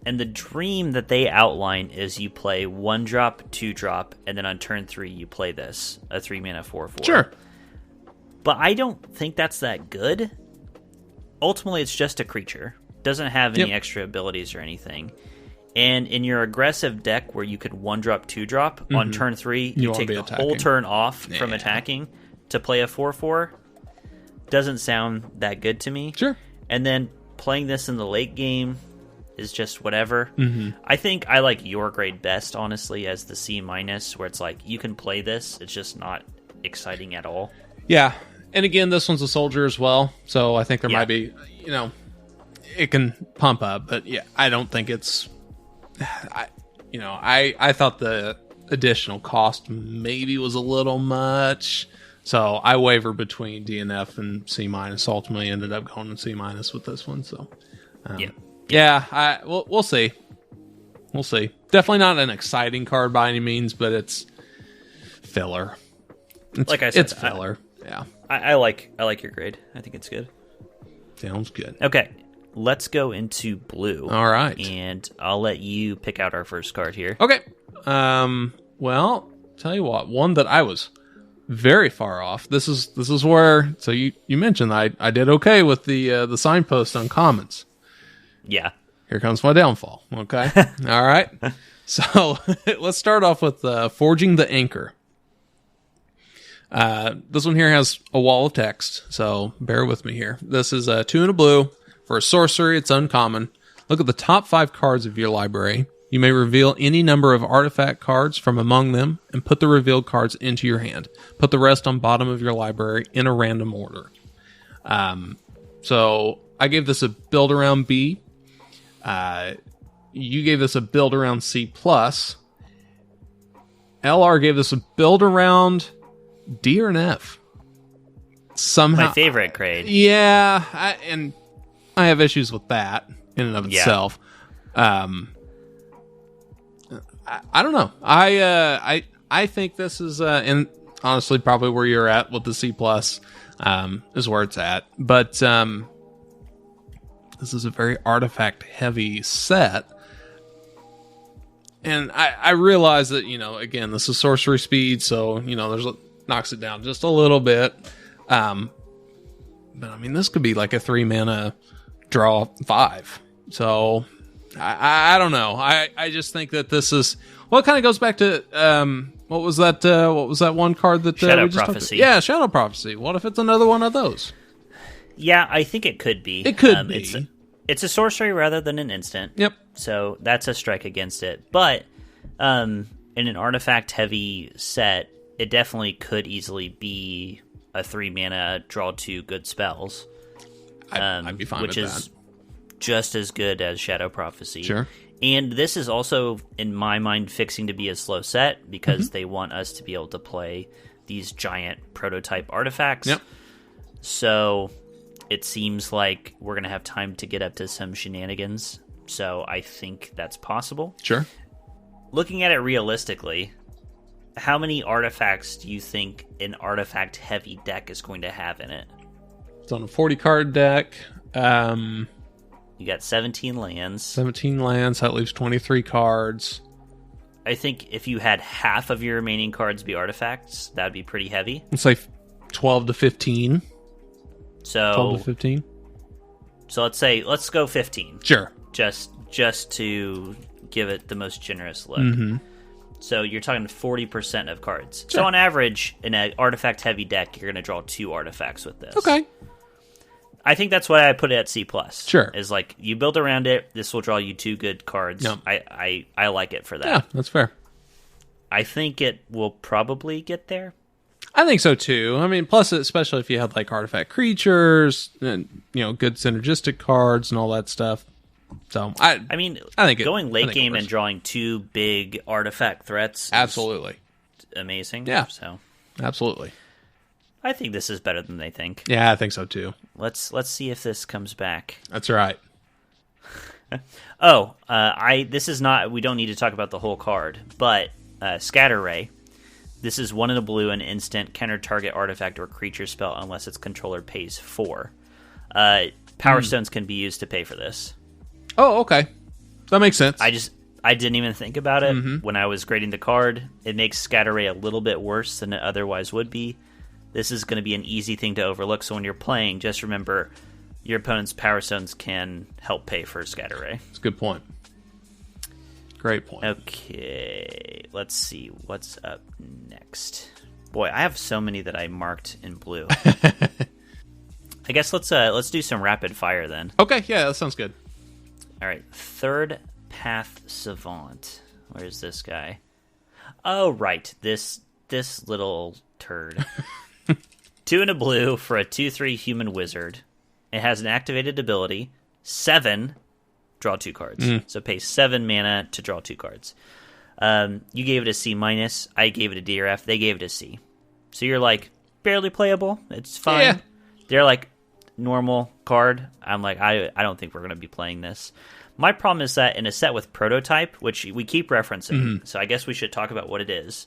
And the dream that they outline is you play 1-drop, 2-drop, and then on turn 3 you play this, a 3-mana 4/4. Sure. But I don't think that's that good. Ultimately, it's just a creature. Doesn't have any extra abilities or anything. And in your aggressive deck where you could 1-drop, 2-drop, on turn 3, you take the whole turn off from attacking to play a 4/4. Doesn't sound that good to me. Sure. And then playing this in the late game is just whatever. I think I like your grade best, honestly, as the C minus, where it's like, you can play this, it's just not exciting at all. Yeah. And again, this one's a soldier as well, so I think there might be, it can pump up, but yeah, I don't think it's, I thought the additional cost maybe was a little much, So I waver between D and F and C minus. Ultimately, ended up going to C minus with this one. So we'll see. We'll see. Definitely not an exciting card by any means, but it's filler. Like I said, it's filler. Yeah, I like your grade. I think it's good. Sounds good. Okay, let's go into blue. All right, and I'll let you pick out our first card here. Okay. Well, tell you what, one that I was very far off. This is where. So you mentioned I did okay with the signpost on commons. Yeah. Here comes my downfall. Okay. All right. So let's start off with Forging the Anchor. This one here has a wall of text, so bear with me here. This is 2 and a blue. For a sorcery, it's uncommon. Look at the top 5 cards of your library. You may reveal any number of artifact cards from among them and put the revealed cards into your hand. Put the rest on bottom of your library in a random order. So I gave this a build around B. You gave this a build around C+. LR gave this a build around D or an F. Somehow, my favorite grade. Yeah, I have issues with that in and of itself. I don't know. I think this is and honestly probably where you're at with the C plus is where it's at. But this is a very artifact heavy set. And I realize that, again, this is sorcery speed, so, knocks it down just a little bit. But, I mean, this could be like a 3 mana draw 5. So, I don't know. I just think that this is... Well, it kind of goes back to... What was that one card that... Shadow we just Prophecy. Yeah, Shadow Prophecy. What if it's another one of those? Yeah, I think it could be. It could be. It's a sorcery rather than an instant. Yep. So that's a strike against it. But in an artifact-heavy set, it definitely could easily be a 3 mana draw 2 good spells. I'd be fine with that. Which is just as good as Shadow Prophecy. Sure. And this is also, in my mind, fixing to be a slow set because they want us to be able to play these giant prototype artifacts. Yep. So it seems like we're going to have time to get up to some shenanigans. So I think that's possible. Sure. Looking at it realistically, how many artifacts do you think an artifact-heavy deck is going to have in it? It's on a 40-card deck. You got 17 lands. 17 lands. That leaves 23 cards. I think if you had half of your remaining cards be artifacts, that would be pretty heavy. It's like 12 to 15. So 12 to 15. So let's go 15. Sure. Just to give it the most generous look. Mm-hmm. So you're talking 40% of cards. Sure. So on average, in an artifact-heavy deck, you're going to draw 2 artifacts with this. Okay. I think that's why I put it at C+. Sure. Is like, you build around it, this will draw you 2 good cards. Yep. I like it for that. Yeah, that's fair. I think it will probably get there. I think so too. I mean, plus, especially if you had like artifact creatures and, good synergistic cards and all that stuff. So I think going late game and drawing 2 big artifact threats. Absolutely. Amazing. Yeah. So absolutely. I think this is better than they think. Yeah, I think so too. Let's see if this comes back. That's right. This is not. We don't need to talk about the whole card, but Scatter Ray. This is 1 in a blue, an instant counter target artifact or creature spell unless its controller pays 4. Power Stones can be used to pay for this. Oh, okay, that makes sense. I didn't even think about it when I was grading the card. It makes Scatter Ray a little bit worse than it otherwise would be. This is going to be an easy thing to overlook, so when you're playing, just remember your opponent's Power Stones can help pay for Scatter Ray. That's a good point. Great point. Okay, let's see what's up next. Boy, I have so many that I marked in blue. I guess let's do some rapid fire then. Okay, yeah, that sounds good. All right, Third Path Savant. Where's this guy? Oh, right, this little turd. 2 in a blue for a 2/3 human wizard. It has an activated ability. 7, draw 2 cards. So pay 7 mana to draw 2 cards. You gave it a C-. I gave it a D or F. They gave it a C. So you're like, barely playable. It's fine. Yeah. They're like normal card. I'm like, I don't think we're going to be playing this. My problem is that in a set with Prototype, which we keep referencing, so I guess we should talk about what it is,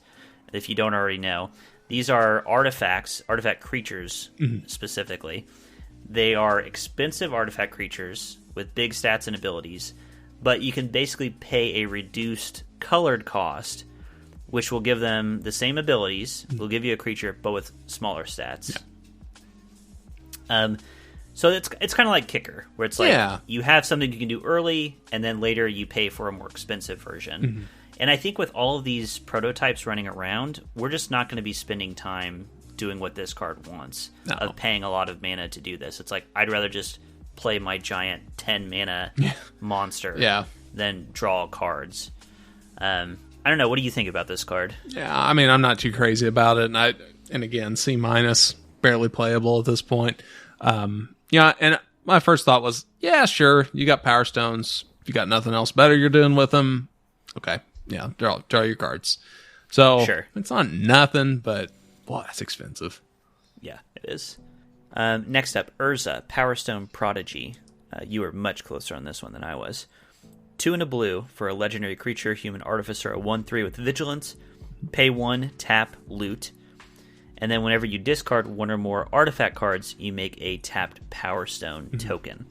if you don't already know. These are artifact creatures specifically. They are expensive artifact creatures with big stats and abilities, but you can basically pay a reduced colored cost, which will give them the same abilities, will give you a creature, but with smaller stats. Yeah. So it's kind of like Kicker, where it's like you have something you can do early, and then later you pay for a more expensive version. And I think with all of these prototypes running around, we're just not going to be spending time doing what this card wants, of paying a lot of mana to do this. It's like, I'd rather just play my giant 10 mana monster than draw cards. I don't know. What do you think about this card? Yeah, I mean, I'm not too crazy about it. And again, C-, barely playable at this point. Yeah, and my first thought was, yeah, sure, you got Power Stones. If you got nothing else better you're doing with them, okay, yeah, draw your cards. So it's not nothing, but boy, that's expensive. Yeah, it is. Next up, Urza, Power Stone Prodigy. You were much closer on this one than I was. 2 and a blue for a legendary creature, human artificer, a 1/3 with vigilance. Pay 1, tap, loot. And then whenever you discard one or more artifact cards, you make a tapped Power Stone token.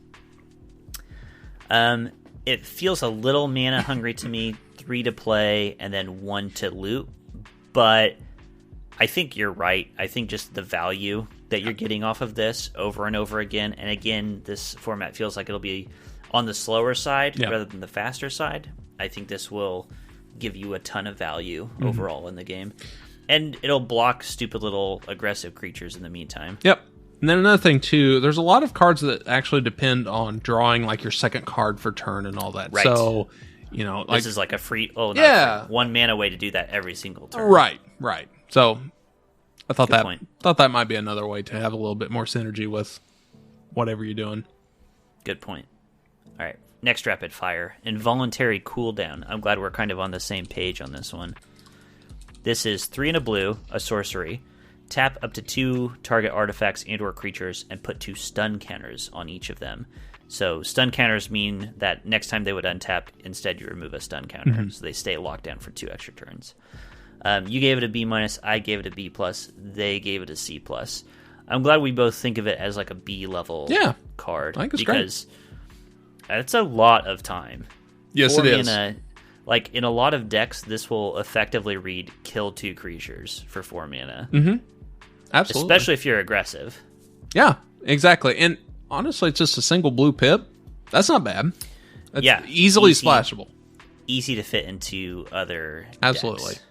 It feels a little mana hungry to me. 3 to play and then 1 to loot. But I think you're right. I think just the value that you're getting off of this over and over again. And again, this format feels like it'll be on the slower side rather than the faster side. I think this will give you a ton of value overall in the game. And it'll block stupid little aggressive creatures in the meantime. Yep. And then another thing, too, there's a lot of cards that actually depend on drawing, like, your second card for turn and all that. Right. So, you know... This is like a free... Oh, no. 1 mana way to do that every single turn. Right. So, I thought that might be another way to have a little bit more synergy with whatever you're doing. Good point. All right. Next rapid fire. Involuntary cooldown. I'm glad we're kind of on the same page on this one. This is 3 and a blue, a sorcery. Tap up to 2 target artifacts and or creatures and put 2 stun counters on each of them. So stun counters mean that next time they would untap, instead you remove a stun counter. So they stay locked down for 2 extra turns. You gave it a B-, I gave it a B+, they gave it a C+. I'm glad we both think of it as like a B-level card. I think it's because it's a lot of time. Yes, it is. Like, in a lot of decks, this will effectively read kill 2 creatures for 4 mana. Absolutely. Especially if you're aggressive. Yeah, exactly. And honestly, it's just a single blue pip. That's not bad. That's easily splashable. Easy to fit into other Absolutely. decks.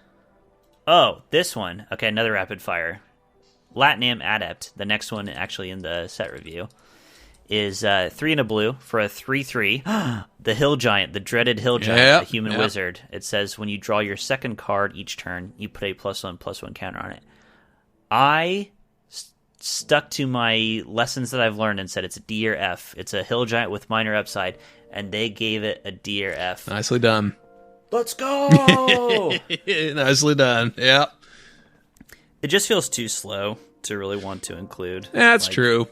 Oh, this one. Okay, another rapid fire. Latinam Adept, the next one actually in the set review, is 3 and a blue for a 3/3. The Hill Giant, the dreaded Hill Giant, the human wizard. It says when you draw your second card each turn, you put a +1/+1 counter on it. I stuck to my lessons that I've learned and said it's a D or F. It's a Hill Giant with minor upside, and they gave it a D or F. Nicely done. Let's go! Nicely done. Yeah. It just feels too slow to really want to include. Yeah, that's true.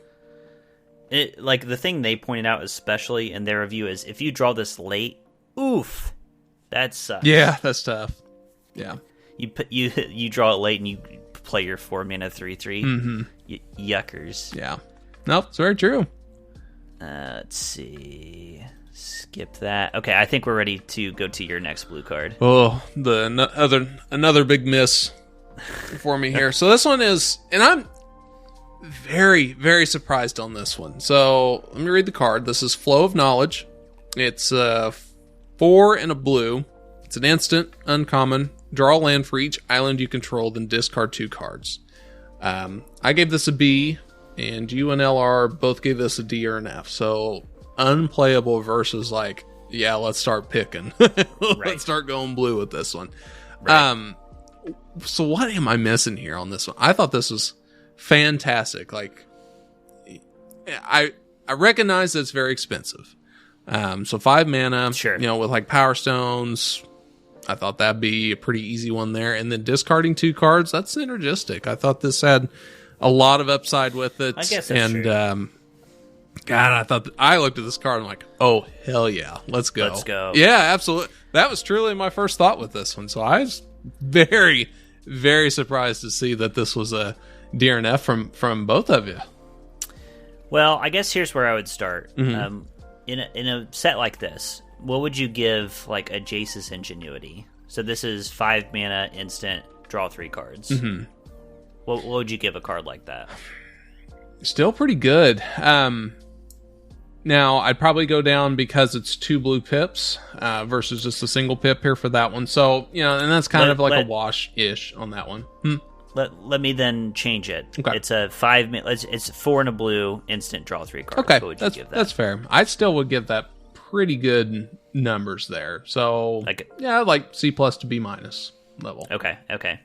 Like, the thing they pointed out especially in their review is if you draw this late, oof, that sucks. Yeah, that's tough. Yeah. You draw it late and you play your 4 mana 3/3. Yuckers. Yeah. Nope, it's very true. Let's see. Skip that. Okay, I think we're ready to go to your next blue card. Oh, another big miss for me here. So this one is, and I'm very, very surprised on this one. So let me read the card. This is Flow of Knowledge. It's 4 and a blue. It's an instant, uncommon. Draw a land for each island you control, then discard 2 cards. I gave this a B, and you and LR both gave this a D or an F. So unplayable versus like, yeah, let's start picking. Let's start going blue with this one. Right. So what am I missing here on this one? I thought this was fantastic. Like, I recognize that it's very expensive. So 5 mana, sure. You know, with like Power Stones, I thought that'd be a pretty easy one there. And then discarding 2 cards, that's synergistic. I thought this had a lot of upside with it. I guess that's true. God, I looked at this card and I'm like, oh, hell yeah, let's go. Let's go. Yeah, absolutely. That was truly my first thought with this one. So I was very, very surprised to see that this was a DRNF from both of you. Well, I guess here's where I would start. Mm-hmm. In a set like this, what would you give like a Jace's Ingenuity? So this is 5 mana, instant, draw 3 cards. Mm-hmm. What would you give a card like that? Still pretty good. Now, I'd probably go down because it's 2 blue pips versus just a single pip here for that one. So, and that's kind of like a wash-ish on that one. Let me then change it. Okay. It's a 5 mana. It's 4 and a blue, instant, draw 3 cards. Okay, what would you give that? That's fair. I still would give that pretty good numbers there. So, like C+ to B- level. Okay.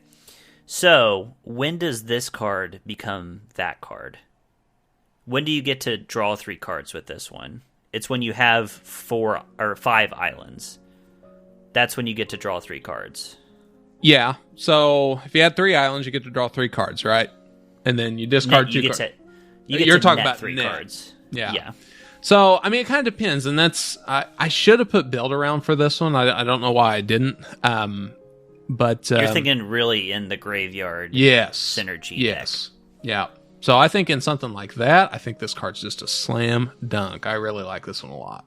So, when does this card become that card? When do you get to draw 3 cards with this one? It's when you have 4 or 5 islands. That's when you get to draw 3 cards. Yeah. So if you had 3 islands, you get to draw 3 cards, right? And then you discard 2 cards. You're talking net about 3 net. cards. Yeah. So I mean, it kind of depends, and that's I should have put build around for this one. I don't know why I didn't. But you're thinking really in the graveyard. Synergy. Yes. Deck. Yeah. So I think in something like that, I think this card's just a slam dunk. I really like this one a lot.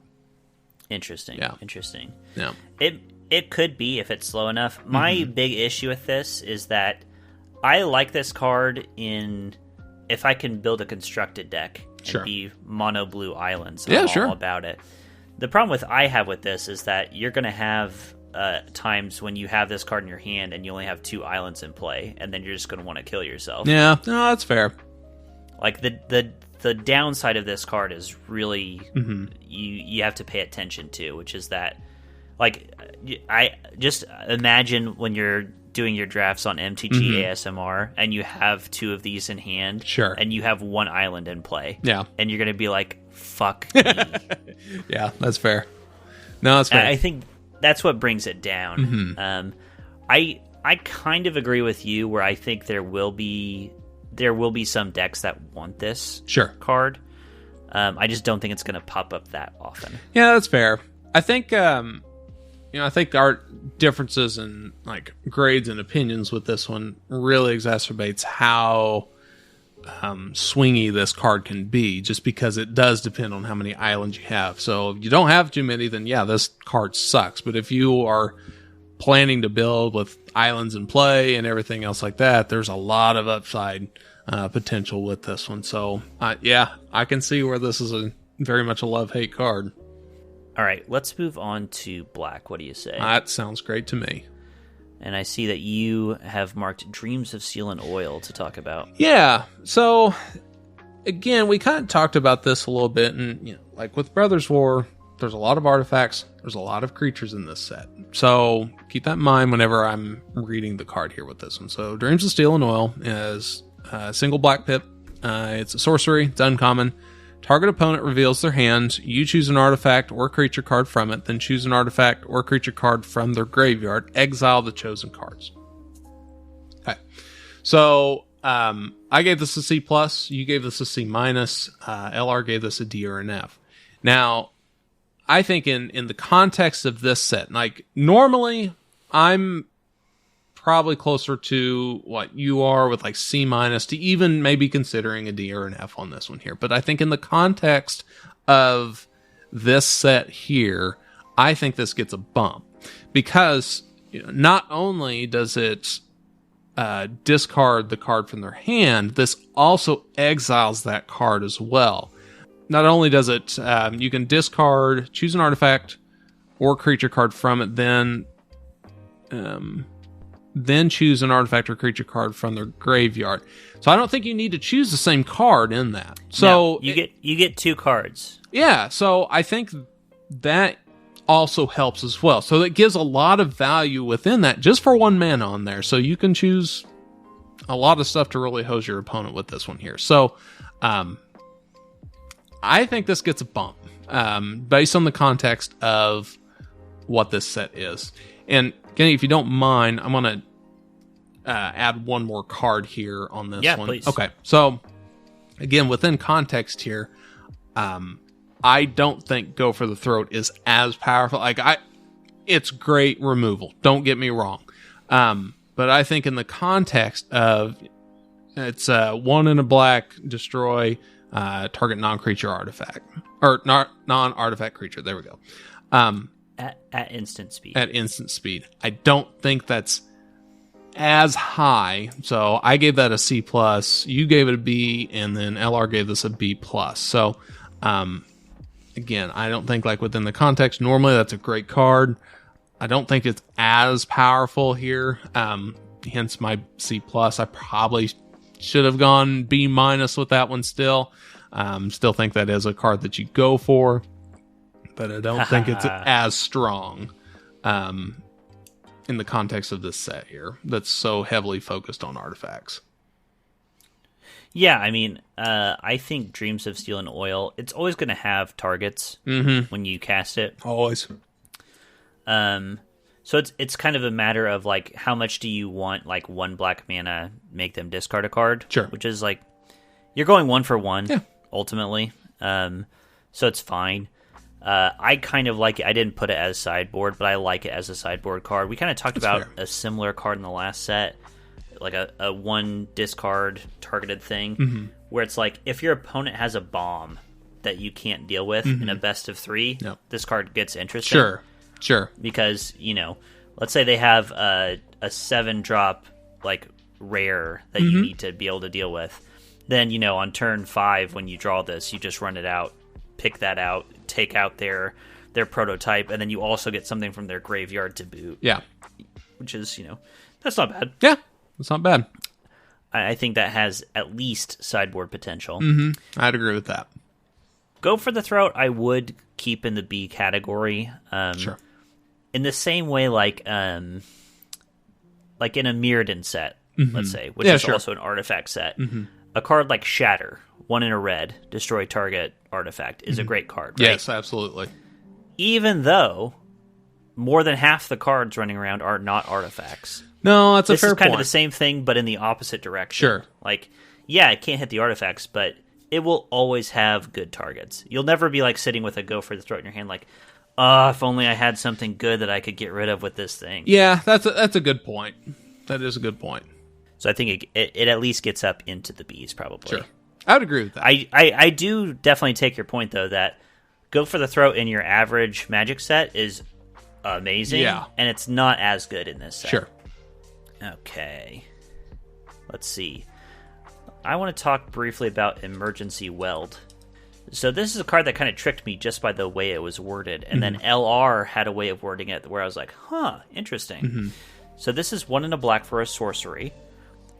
Interesting. Yeah. Interesting. Yeah. It could be if it's slow enough. My big issue with this is that I like this card if I can build a constructed deck and be mono blue islands. I'm all about it. The problem I have with this is that you're going to have times when you have this card in your hand and you only have 2 islands in play, and then you're just going to want to kill yourself. Yeah, no, that's fair. Like the downside of this card is really you have to pay attention to, which is that, like, I just imagine when you're doing your drafts on MTG ASMR and you have 2 of these in hand, and you have 1 island in play, and you're going to be like, "Fuck me." Yeah, that's fair. No, that's fair. I think that's what brings it down. I kind of agree with you where I think there will be some decks that want this card. I just don't think it's going to pop up that often. Yeah, that's fair. I think I think our differences in like grades and opinions with this one really exacerbates how swingy this card can be, just because it does depend on how many islands you have. So if you don't have too many, then this card sucks. But if you are planning to build with islands in play and everything else like that, there's a lot of upside potential with this one. So I can see where this is very much a love-hate card. All right, let's move on to black. What do you say? That sounds great to me. And I see that you have marked Dreams of Steel and Oil to talk about. Yeah, so again, we kind of talked about this a little bit, and like with Brothers War, there's a lot of artifacts, there's a lot of creatures in this set. So keep that in mind whenever I'm reading the card here with this one. So Dreams of Steel and Oil is a single black pip. It's a sorcery, it's uncommon. Target opponent reveals their hand. You choose an artifact or creature card from it, then choose an artifact or creature card from their graveyard. Exile the chosen cards. Okay. So, I gave this a C+. You gave this a C-. LR gave this a D or an F. Now, I think in the context of this set, like, normally, I'm probably closer to what you are with like C- to even maybe considering a D or an F on this one here. But I think in the context of this set here, I think this gets a bump because not only does it discard the card from their hand, this also exiles that card as well. Not only does it, you can discard, choose an artifact or creature card from it, then choose an artifact or creature card from their graveyard. So I don't think you need to choose the same card in that. So no, you get 2 cards. Yeah, so I think that also helps as well. So that gives a lot of value within that just for 1 mana on there. So you can choose a lot of stuff to really hose your opponent with this one here. So I think this gets a bump based on the context of what this set is. And Kenny, if you don't mind, I'm going to add one more card here on this one. Please. Okay, so again, within context here, I don't think Go for the Throat is as powerful. It's great removal. Don't get me wrong. But I think in the context of it's 1 in a black, destroy target non-creature artifact. Or non-artifact creature. There we go. At instant speed. At instant speed. I don't think that's as high. So I gave that a C+. You gave it a B, and then LR gave this a B+. So, again, I don't think within the context, normally that's a great card. I don't think it's as powerful here. Hence my C+. I probably should have gone B- with that one still. Still think that is a card that you go for, but I don't think it's as strong in the context of this set here that's so heavily focused on artifacts. Yeah, I mean, I think Dreams of Steel and Oil, it's always going to have targets when you cast it. Always. So it's kind of a matter of how much do you want 1 black mana, make them discard a card? Sure. Which is you're going 1 for 1 ultimately. So it's fine. I kind of like it. I didn't put it as sideboard, but I like it as a sideboard card. We kind of talked about a similar card in the last set, like a 1 discard targeted thing, where it's if your opponent has a bomb that you can't deal with in a best of 3, this card gets interesting. Sure. Because, let's say they have a 7-drop rare that you need to be able to deal with. Then, on turn 5, when you draw this, you just run it out, pick that out, take out their prototype, and then you also get something from their graveyard to boot. Yeah. Which is, that's not bad. Yeah, that's not bad. I think that has at least sideboard potential. I'd agree with that. Go for the Throat, I would keep in the B category. Sure. In the same way, in a Mirrodin set, let's say, which is also an artifact set. A card like Shatter, 1 in a red, destroy target artifact, is a great card, right? Yes, absolutely. Even though more than half the cards running around are not artifacts. No, that's a fair point. This is kind of the same thing, but in the opposite direction. Sure. It can't hit the artifacts, but it will always have good targets. You'll never be sitting with a Go for the Throat in your hand if only I had something good that I could get rid of with this thing. Yeah, that's a good point. That is a good point. So I think it at least gets up into the Bs, probably. Sure. I would agree with that. I do definitely take your point, though, that Go for the Throat in your average Magic set is amazing, and it's not as good in this set. Sure. Okay. Let's see. I want to talk briefly about Emergency Weld. So this is a card that kind of tricked me just by the way it was worded, and then LR had a way of wording it where I was like, interesting. So this is 1 in a black for a sorcery.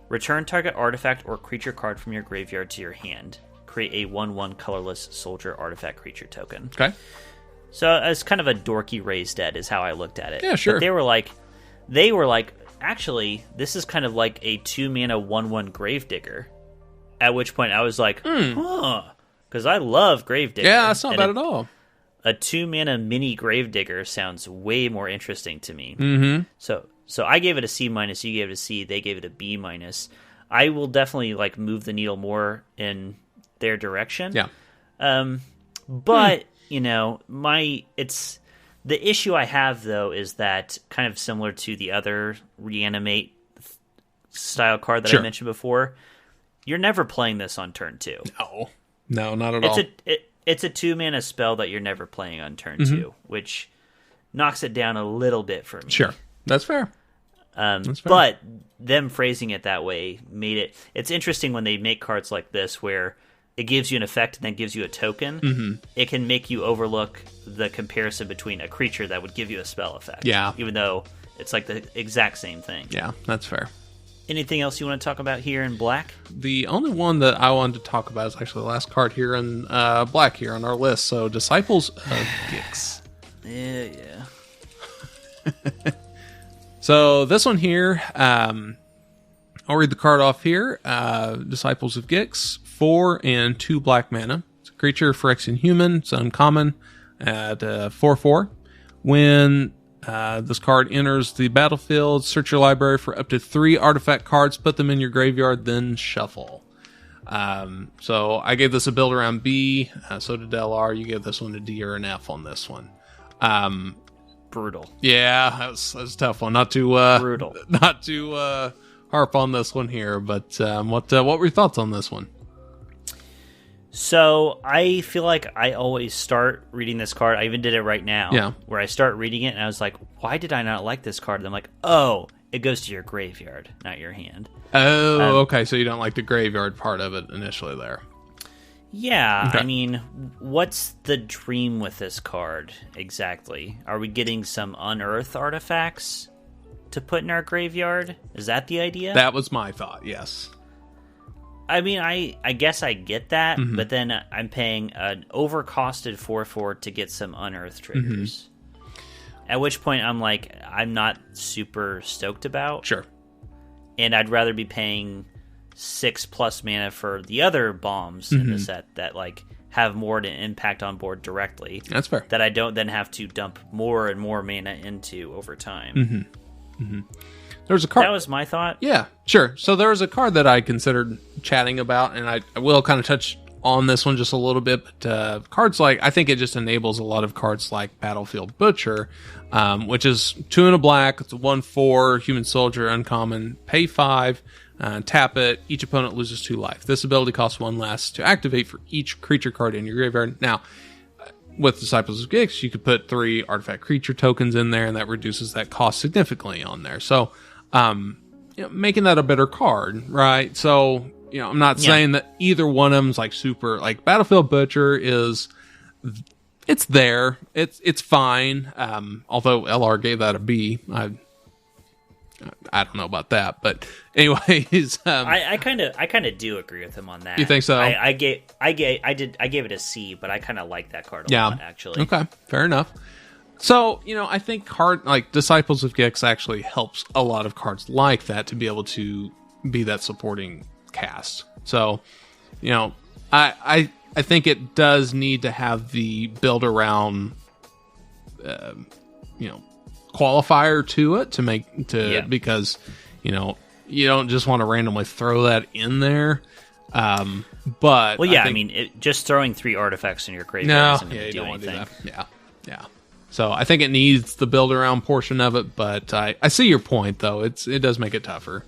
Return target artifact or creature card from your graveyard to your hand. Create a 1/1 colorless soldier artifact creature token. Okay. So it's kind of a dorky raise dead is how I looked at it. Yeah, sure. But they were like, actually, this is kind of like a 2-mana 1/1 Gravedigger. At which point I was like, because I love Gravedigger. Yeah, that's not bad at all. A 2-mana mini Gravedigger sounds way more interesting to me. So I gave it a C-, you gave it a C, they gave it a B-. I will definitely move the needle more in their direction. Yeah. But it's the issue I have though is that kind of similar to the other reanimate style card that I mentioned before. You're never playing this on turn 2. No, not at all. It's a 2-mana spell that you're never playing on turn 2, which knocks it down a little bit for me. Sure, that's fair. But them phrasing it that way made it... It's interesting when they make cards like this where it gives you an effect and then gives you a token. It can make you overlook the comparison between a creature that would give you a spell effect. Yeah. Even though it's the exact same thing. Yeah, that's fair. Anything else you want to talk about here in black? The only one that I wanted to talk about is actually the last card here in black here on our list. So Disciples of Gix. Yeah. So this one here, I'll read the card off here. Disciples of Gix, 4 and 2 black mana. It's a creature, Phyrexian human. It's uncommon at 4/4. When This card enters the battlefield. Search your library for up to 3 artifact cards. Put them in your graveyard, then shuffle. So I gave this a build around B. So did LR. You gave this one a D or an F on this one. Brutal. Yeah, that was a tough one. Not to Brutal. Not to harp on this one here, but what were your thoughts on this one? So I feel like I always start reading this card. I even did it right now. Yeah. Where I start reading it and I was like, why did I not like this card? And I'm like, oh, it goes to your graveyard, not your hand. Oh, okay. So you don't like the graveyard part of it initially there. Yeah. Okay. I mean, what's the dream with this card exactly? Are we getting some unearthed artifacts to put in our graveyard? Is that the idea? That was my thought, yes. I mean, I guess I get that, but then I'm paying an overcosted 4/4 to get some unearthed triggers. At which point I'm like, I'm not super stoked about. Sure. And I'd rather be paying 6+ mana for the other bombs in the set that like have more to impact on board directly. That's fair. That I don't then have to dump more and more mana into over time. There was a card. That was my thought. Yeah, sure. So there was a card that I considered chatting about, and I will kind of touch on this one just a little bit. But cards like, I think it just enables a lot of cards like Battlefield Butcher, which is 2 and a black. It's a 1/4 human soldier, uncommon. Pay 5, tap it. Each opponent loses 2 life. This ability costs 1 less to activate for each creature card in your graveyard. Now, with Disciples of Gix, you could put 3 artifact creature tokens in there, and that reduces that cost significantly on there. So, making that a better card, right? So, I'm not saying that either one of them's like super, like Battlefield Butcher is, it's there, it's fine. Although LR gave that a B, I don't know about that, but anyways, I kind of do agree with him on that. You think so? I gave it a C, but I kind of like that card a lot actually. Okay, fair enough. So, I think card like Disciples of Gix actually helps a lot of cards like that to be able to be that supporting cast. So, I think it does need to have the build around, qualifier to it because, you don't just want to randomly throw that in there. But I mean, just throwing 3 artifacts in your graveyard isn't going to do anything. Yeah. So I think it needs the build around portion of it, but I see your point though. It does make it tougher.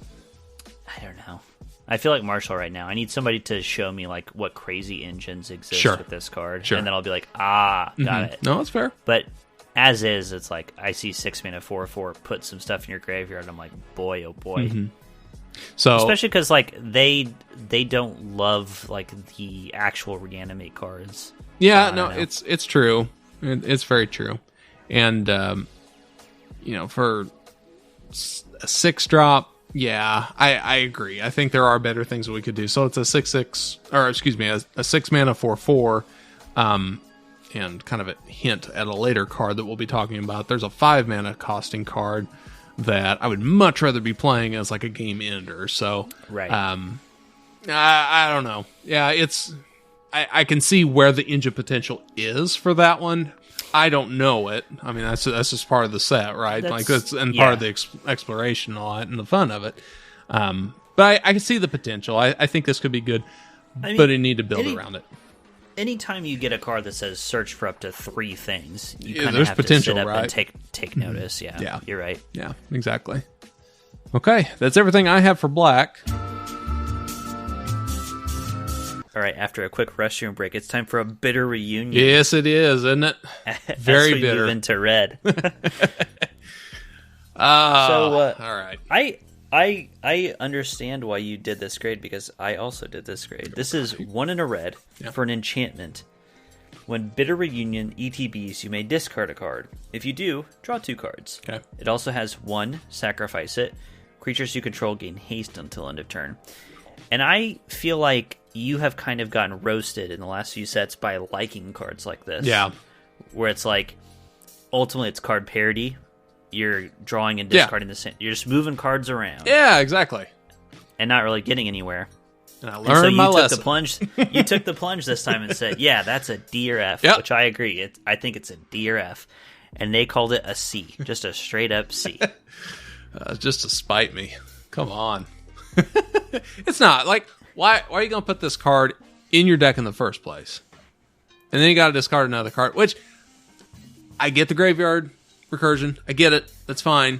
I don't know. I feel like Marshall right now. I need somebody to show me like what crazy engines exist with this card, and then I'll be like, got it. No, that's fair. But as is, it's like I see 6 mana 4/4, put some stuff in your graveyard. I'm like, boy, oh boy. So especially because like they don't love like the actual reanimate cards. Yeah, no, it's true. It's very true. And for a 6-drop, yeah, I agree. I think there are better things that we could do. So it's a 6/6, or excuse me, a 6 mana 4/4, and kind of a hint at a later card that we'll be talking about. There's a 5 mana costing card that I would much rather be playing as like a game ender. So, right. I don't know. Yeah, I can see where the engine potential is for that one. I don't know it. I mean, that's just part of the set, right? Part of the exploration and all that and the fun of it. But I can see the potential. I think this could be good, but you need to build around it. Anytime you get a card that says search for up to 3 things, you kind of there's have potential, to sit up right? and take notice. Yeah, you're right. Yeah, exactly. Okay, that's everything I have for black. All right, after a quick restroom break, it's time for a bitter reunion. Yes, it is, isn't it? Very we bitter. Move into red. All right. I understand why you did this grade because I also did this grade. This is 1 in a red for an enchantment. When bitter reunion ETBs, you may discard a card. If you do, draw 2 cards. Okay. It also has 1, sacrifice it. Creatures you control gain haste until end of turn. And I feel like you have kind of gotten roasted in the last few sets by liking cards like this. Yeah. Where it's like, ultimately it's card parity. You're drawing and discarding the same. You're just moving cards around. Yeah, exactly. And not really getting anywhere. And I learned my lesson. You took the plunge this time and said, yeah, that's a D or F, which I agree. I think it's a D or F. and they called it a C, just a straight up C. Just to spite me. Come on. It's not. Like, why are you going to put this card in your deck in the first place? And then you got to discard another card, which I get the graveyard recursion. I get it. That's fine.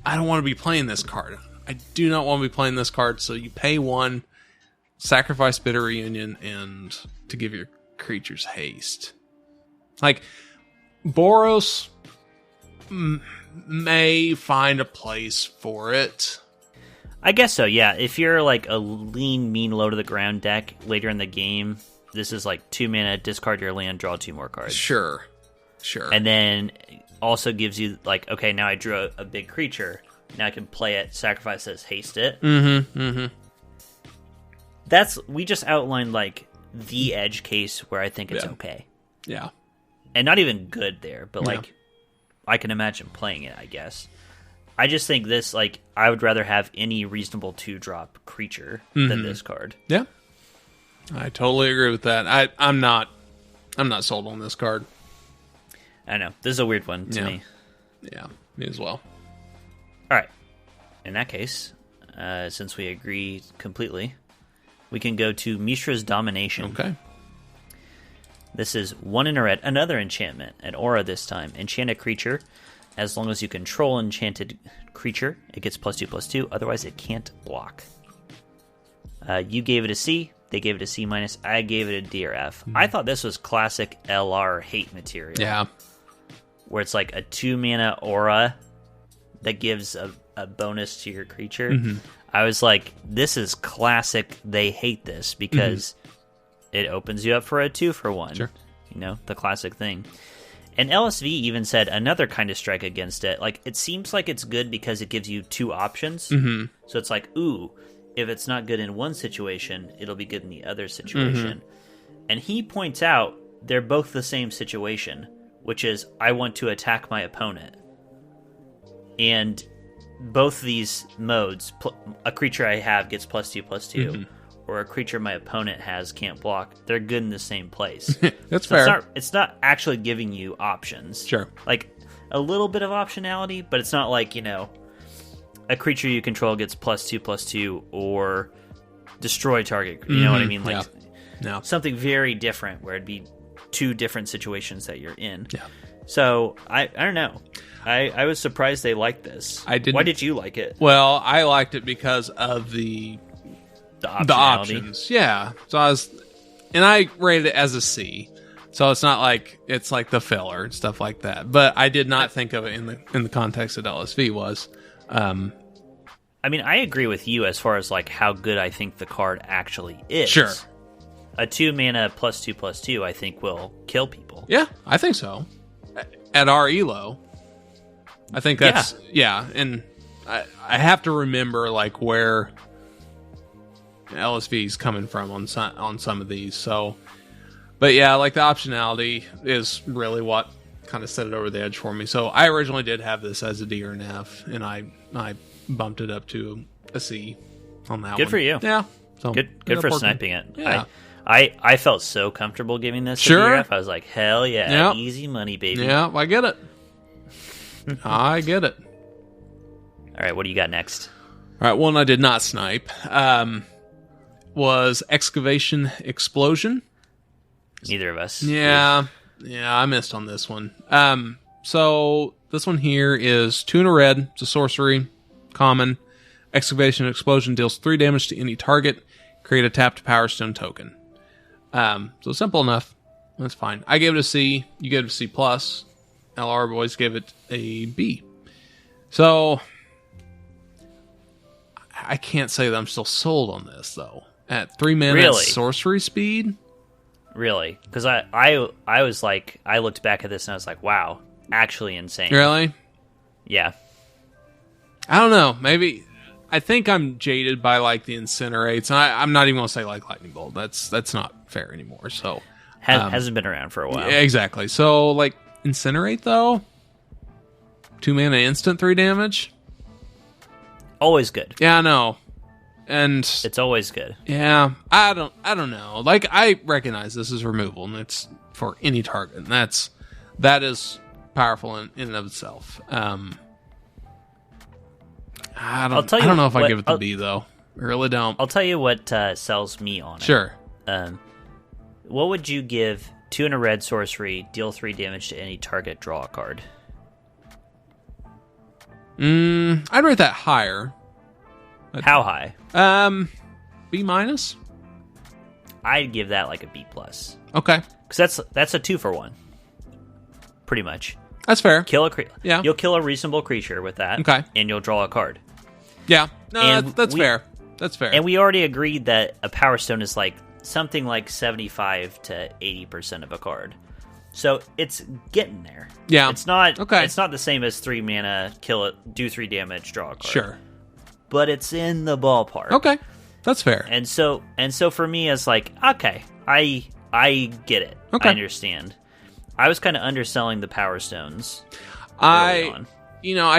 I don't want to be playing this card. I do not want to be playing this card. So you pay 1, sacrifice Bitter Reunion, and to give your creatures haste. Like, Boros may find a place for it. I guess so, yeah. If you're like a lean, mean, low to the ground deck later in the game, this is like 2 mana, discard your land, draw 2 more cards. Sure. And then also gives you like, okay, now I drew a big creature. Now I can play it, sacrifice this, haste it. We just outlined like the edge case where I think it's okay. Yeah. And not even good there, but like I can imagine playing it, I guess. I just think this, like, I would rather have any reasonable 2-drop creature than this card. Yeah. I totally agree with that. I'm not sold on this card. I know. This is a weird one to me. Yeah, me as well. All right. In that case, since we agree completely, we can go to Mishra's Domination. Okay. This is 1 in a red, another enchantment, an aura this time. Enchant a creature. As long as you control enchanted creature, it gets +2/+2. Otherwise, it can't block. You gave it a C. They gave it a C-. I gave it a D or F. I thought this was classic LR hate material. Yeah. Where it's like a 2-mana aura that gives a bonus to your creature. I was like, this is classic. They hate this because it opens you up for a 2-for-1. Sure. You know, the classic thing. And LSV even said another kind of strike against it. Like, it seems like it's good because it gives you 2 options. So it's like, ooh, if it's not good in one situation, it'll be good in the other situation. And he points out they're both the same situation, which is I want to attack my opponent. And both these modes, a creature I have gets +2/+2. Or a creature my opponent has can't block, they're good in the same place. That's so fair. It's not actually giving you options. Sure. Like, a little bit of optionality, but it's not like, you know, a creature you control gets +2/+2 or destroy target. You know what I mean? Like, something very different where it'd be 2 different situations that you're in. Yeah. So, I don't know. I was surprised they liked this. I didn't. Why did you like it? Well, I liked it because of the options. Yeah. So I rated it as a C. So it's not like it's like the filler and stuff like that. But I did not think of it in the context that LSV was. I mean, I agree with you as far as like how good I think the card actually is. Sure. A 2-mana +2/+2 I think will kill people. Yeah, I think so. At our ELO, I think that's and I have to remember like where LSV is coming from on some of these. So, but yeah, like the optionality is really what kind of set it over the edge for me. So I originally did have this as a D or an F, and I bumped it up to a C on that one. Good for you. Yeah. So good for sniping it. Yeah. I felt so comfortable giving this a D or F. I was like, hell yeah, easy money, baby. Yeah, I get it. I get it. All right, what do you got next? All right, one I did not snipe was Excavation Explosion. Neither of us. Yeah, I missed on this one. So this one here is 2 in a red. It's a sorcery, common. Excavation Explosion deals 3 damage to any target. Create a tapped Power Stone token. So simple enough. That's fine. I gave it a C. You gave it a C+. LR boys gave it a B. So I can't say that I'm still sold on this though. At 3 mana sorcery speed. Really? Because I was like, I looked back at this and I was like, wow, actually insane. Really? Yeah. I don't know. Maybe I think I'm jaded by like the incinerates. And I'm not even gonna say like lightning bolt. That's not fair anymore. So hasn't been around for a while. Yeah, exactly. So like incinerate though. 2 mana instant 3 damage. Always good. Yeah, I know. And it's always good. Yeah, I don't know. Like I recognize this is removal and it's for any target. And that's that is powerful in and of itself. I don't know if I give it the B, though. I really don't. I'll tell you what sells me on it. Sure. What would you give 2 and a red sorcery, deal 3 damage to any target, draw a card? I'd rate that higher. How high? B minus. I'd give that like a B plus. Okay, because that's a 2-for-1, pretty much. That's fair. Yeah, you'll kill a reasonable creature with that. Okay, and you'll draw a card. Yeah, no, that's fair. That's fair. And we already agreed that a Power Stone is like something like 75 to 80% of a card. So it's getting there. Yeah. It's not okay. It's not the same as 3 mana, kill it, do 3 damage, draw a card. Sure. But it's in the ballpark. Okay. That's fair. And so for me it's like, okay, I get it. Okay. I understand. I was kind of underselling the Power Stones. I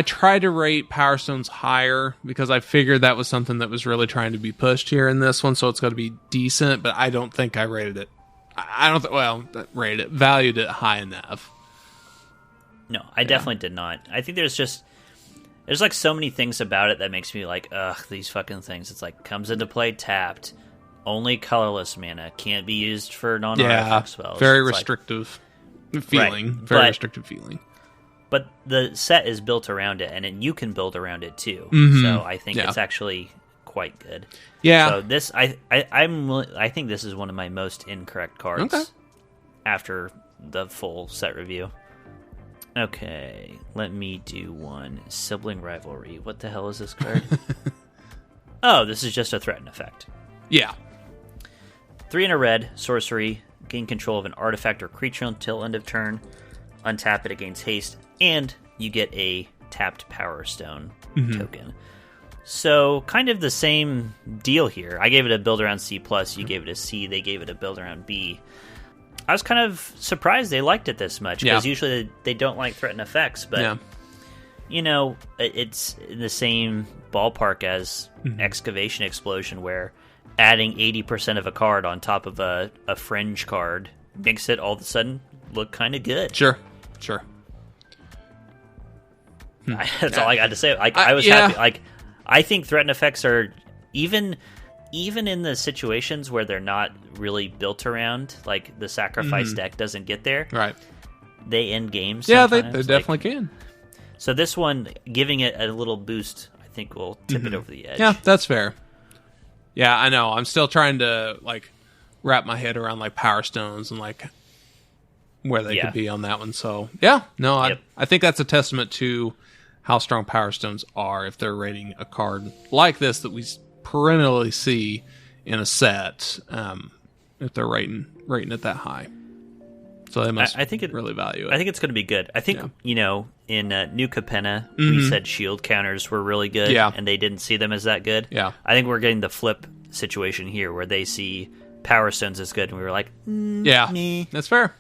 tried to rate Power Stones higher because I figured that was something that was really trying to be pushed here in this one, so it's got to be decent, but I don't think I rated it. Valued it high enough. No, I definitely did not. I think there's like so many things about it that makes me like, ugh, these fucking things. It's like, comes into play tapped, only colorless mana, can't be used for non-artifact spells. Very it's restrictive feeling. Right, very restrictive feeling. But the set is built around it, and you can build around it too. Mm-hmm. So I think it's actually quite good. Yeah. So this, I think this is one of my most incorrect cards after the full set review. Okay, let me do one. Sibling Rivalry. What the hell is this card? Oh, this is just a threaten effect. Yeah. 3 and a red, sorcery, gain control of an artifact or creature until end of turn. Untap it, it gains haste, and you get a tapped Power Stone token. So, kind of the same deal here. I gave it a build around C+, you gave it a C, they gave it a build around B. I was kind of surprised they liked it this much, because usually they don't like threaten effects, but, it's in the same ballpark as Excavation Explosion, where adding 80% of a card on top of a fringe card makes it all of a sudden look kind of good. Sure. That's all I got to say. I was happy. I think threaten effects are even in the situations where they're not really built around, like the sacrifice deck doesn't get there. Right. They end games. Yeah, they definitely can. So this one, giving it a little boost, I think will tip it over the edge. Yeah, that's fair. Yeah, I know. I'm still trying to wrap my head around Power Stones and where they could be on that one. So I think that's a testament to how strong Power Stones are if they're rating a card like this that we perennially see in a set. If they're rating it that high, so they must really value it. I think it's going to be good. I think in New Capenna we said shield counters were really good, and they didn't see them as that good. Yeah, I think we're getting the flip situation here where they see Power Stones as good, and we were like, meh. That's fair.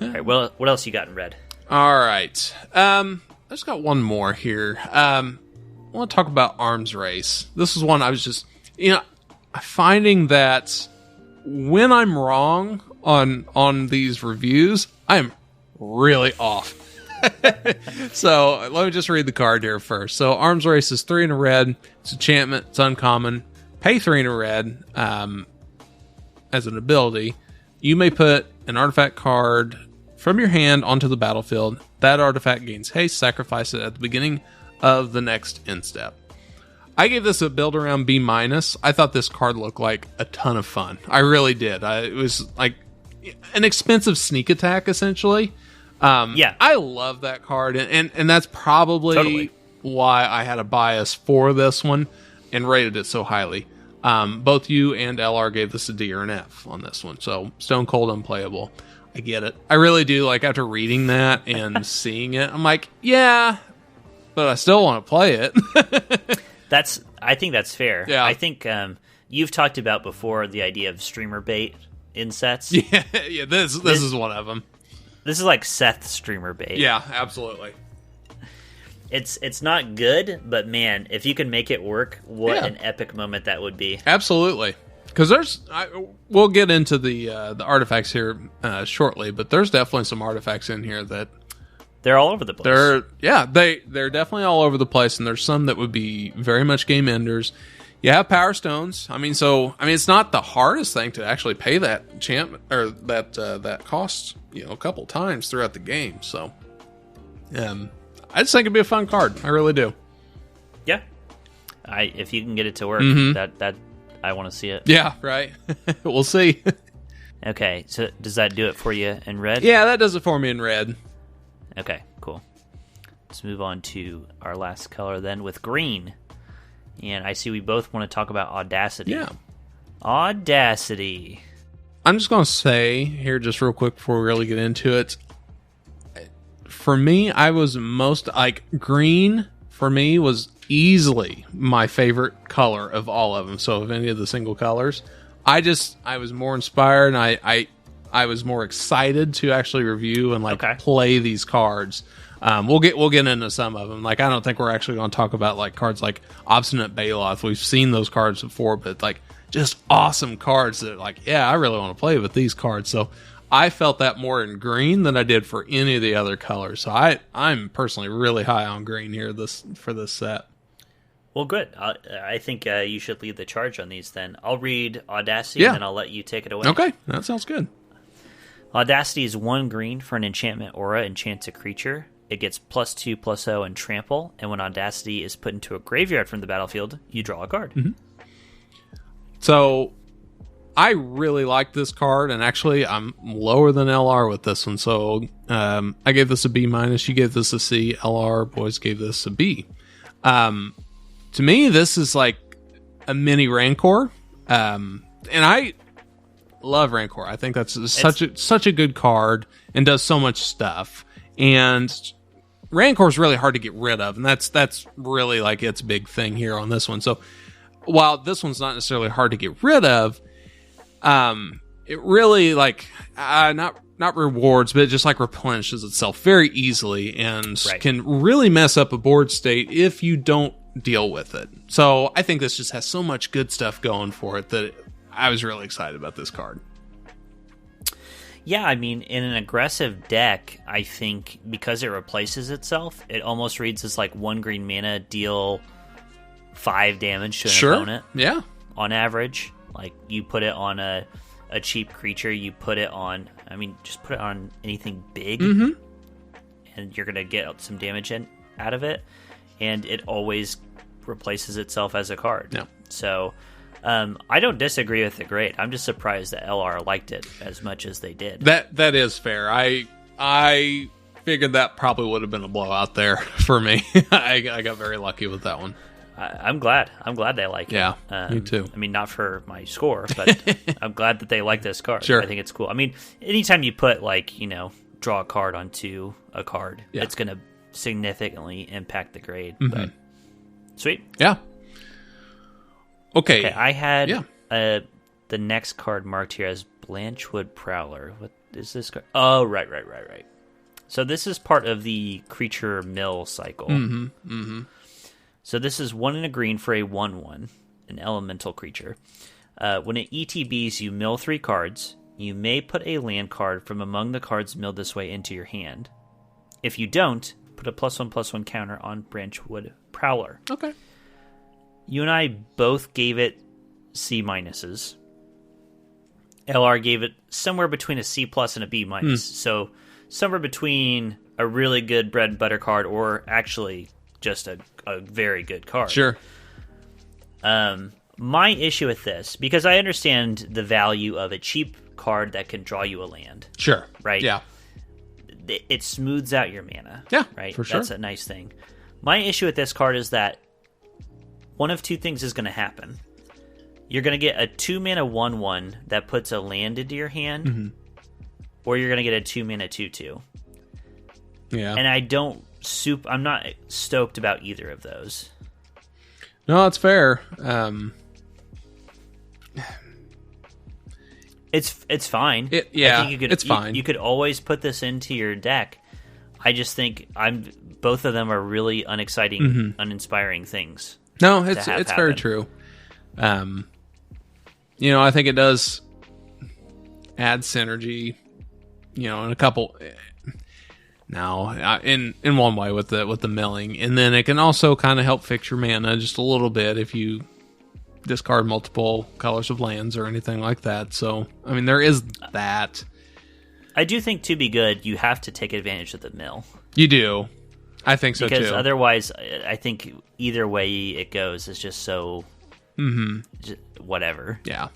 All right, well, what else you got in red? All right. I just got one more here. I want to talk about Arms Race. This is one I was just, finding that when I'm wrong on these reviews, I am really off. So let me just read the card here first. So Arms Race is 3 and a red. It's enchantment. It's uncommon. Pay 3 and a red as an ability. You may put an artifact card from your hand onto the battlefield. That artifact gains haste. Sacrifice it at the beginning of the next end step. I gave this a build around B-. I thought this card looked like a ton of fun. I really did. It was like an expensive sneak attack, essentially. I love that card, and that's probably why I had a bias for this one and rated it so highly. Both you and LR gave this a D or an F on this one, so stone cold unplayable. I get it. I really do. After reading that and seeing it, I'm like, yeah, but I still want to play it. I think that's fair. Yeah. I think you've talked about before the idea of streamer bait in sets. Yeah. This is one of them. This is like Seth streamer bait. Yeah, absolutely. It's not good, but man, if you can make it work, what an epic moment that would be. Absolutely. Because we'll get into the artifacts here shortly, but there's definitely some artifacts in here that they're all over the place. They're definitely all over the place, and there's some that would be very much game enders. You have power stones. It's not the hardest thing to actually pay that enchantment or that cost, a couple times throughout the game. So, I just think it'd be a fun card. I really do. Yeah, if you can get it to work, that I want to see it. Yeah, right. We'll see. Okay, so does that do it for you in red? Yeah, that does it for me in red. Okay, cool. Let's move on to our last color then with green. And I see we both want to talk about Audacity. Yeah. Audacity. I'm just going to say here just real quick before we really get into it. For me, I was most green for me was easily my favorite color of all of them. So of any of the single colors, I was more inspired, and I was more excited to actually review and play these cards. We'll get into some of them. I don't think we're actually going to talk about cards like Obstinate Baloth. We've seen those cards before, but just awesome cards that I really want to play with these cards. So I felt that more in green than I did for any of the other colors. So I'm personally really high on green here for this set. Well, good. I think you should lead the charge on these then. I'll read Audacity and then I'll let you take it away. Okay, that sounds good. Audacity is 1 green for an enchantment aura, enchants a creature. It gets +2/+0 and trample, and when Audacity is put into a graveyard from the battlefield, you draw a card. Mm-hmm. So, I really like this card, and actually, I'm lower than LR with this one. So, I gave this a B-. You gave this a C. LR boys gave this a B. To me, this is like a mini Rancor, and I love Rancor. I think that's such a good card and does so much stuff. And Rancor is really hard to get rid of, and that's really its big thing here on this one. So while this one's not necessarily hard to get rid of, it really not rewards, but it just replenishes itself very easily and can really mess up a board state if you don't deal with it. So I think this just has so much good stuff going for it that I was really excited about this card. Yeah, in an aggressive deck, I think because it replaces itself, it almost reads as 1 green mana, deal 5 damage to an opponent. Yeah. On average. You put it on a cheap creature, you put it on, just put it on anything big, and you're going to get some damage out of it, and it always replaces itself as a card. Yeah. So I don't disagree with the grade. I'm just surprised that LR liked it as much as they did. That is fair. I figured that probably would have been a blowout there for me. I got very lucky with that one. I'm glad they like it. Yeah, me too. Not for my score, but I'm glad that they like this card. Sure. I think it's cool. Anytime you put draw a card onto a card, it's going to significantly impact the grade. But sweet. Yeah. Okay. I had the next card marked here as Blanchwood Prowler. What is this card? Oh, right. So this is part of the creature mill cycle. So this is 1 and a green for a 1/1, an elemental creature. When it ETBs, you mill 3 cards. You may put a land card from among the cards milled this way into your hand. If you don't, put a +1/+1 counter on Branchwood Prowler. Okay. You and I both gave it C-minuses. LR gave it somewhere between a C+ and a B-. So somewhere between a really good bread and butter card or actually just a very good card. Sure. My issue with this, because I understand the value of a cheap card that can draw you a land. Sure. Right? Yeah. It smooths out your mana. Yeah, right? for sure. That's a nice thing. My issue with this card is that one of two things is going to happen. You're going to get a 2-mana 1/1 that puts a land into your hand, or you're going to get a 2-mana 2/2. Yeah. And I'm not stoked about either of those. No, that's fair. It's fine. Yeah, I think it's fine. You could always put this into your deck. I just think both of them are really unexciting, uninspiring things. No, it's very true. I think it does add synergy, in a couple. In one way with the milling, and then it can also kind of help fix your mana just a little bit if you discard multiple colors of lands or anything like that. So, I mean, there is that. I do think to be good, you have to take advantage of the mill. You do. I think so, because too. Otherwise, I think either way it goes is just so whatever. Yeah.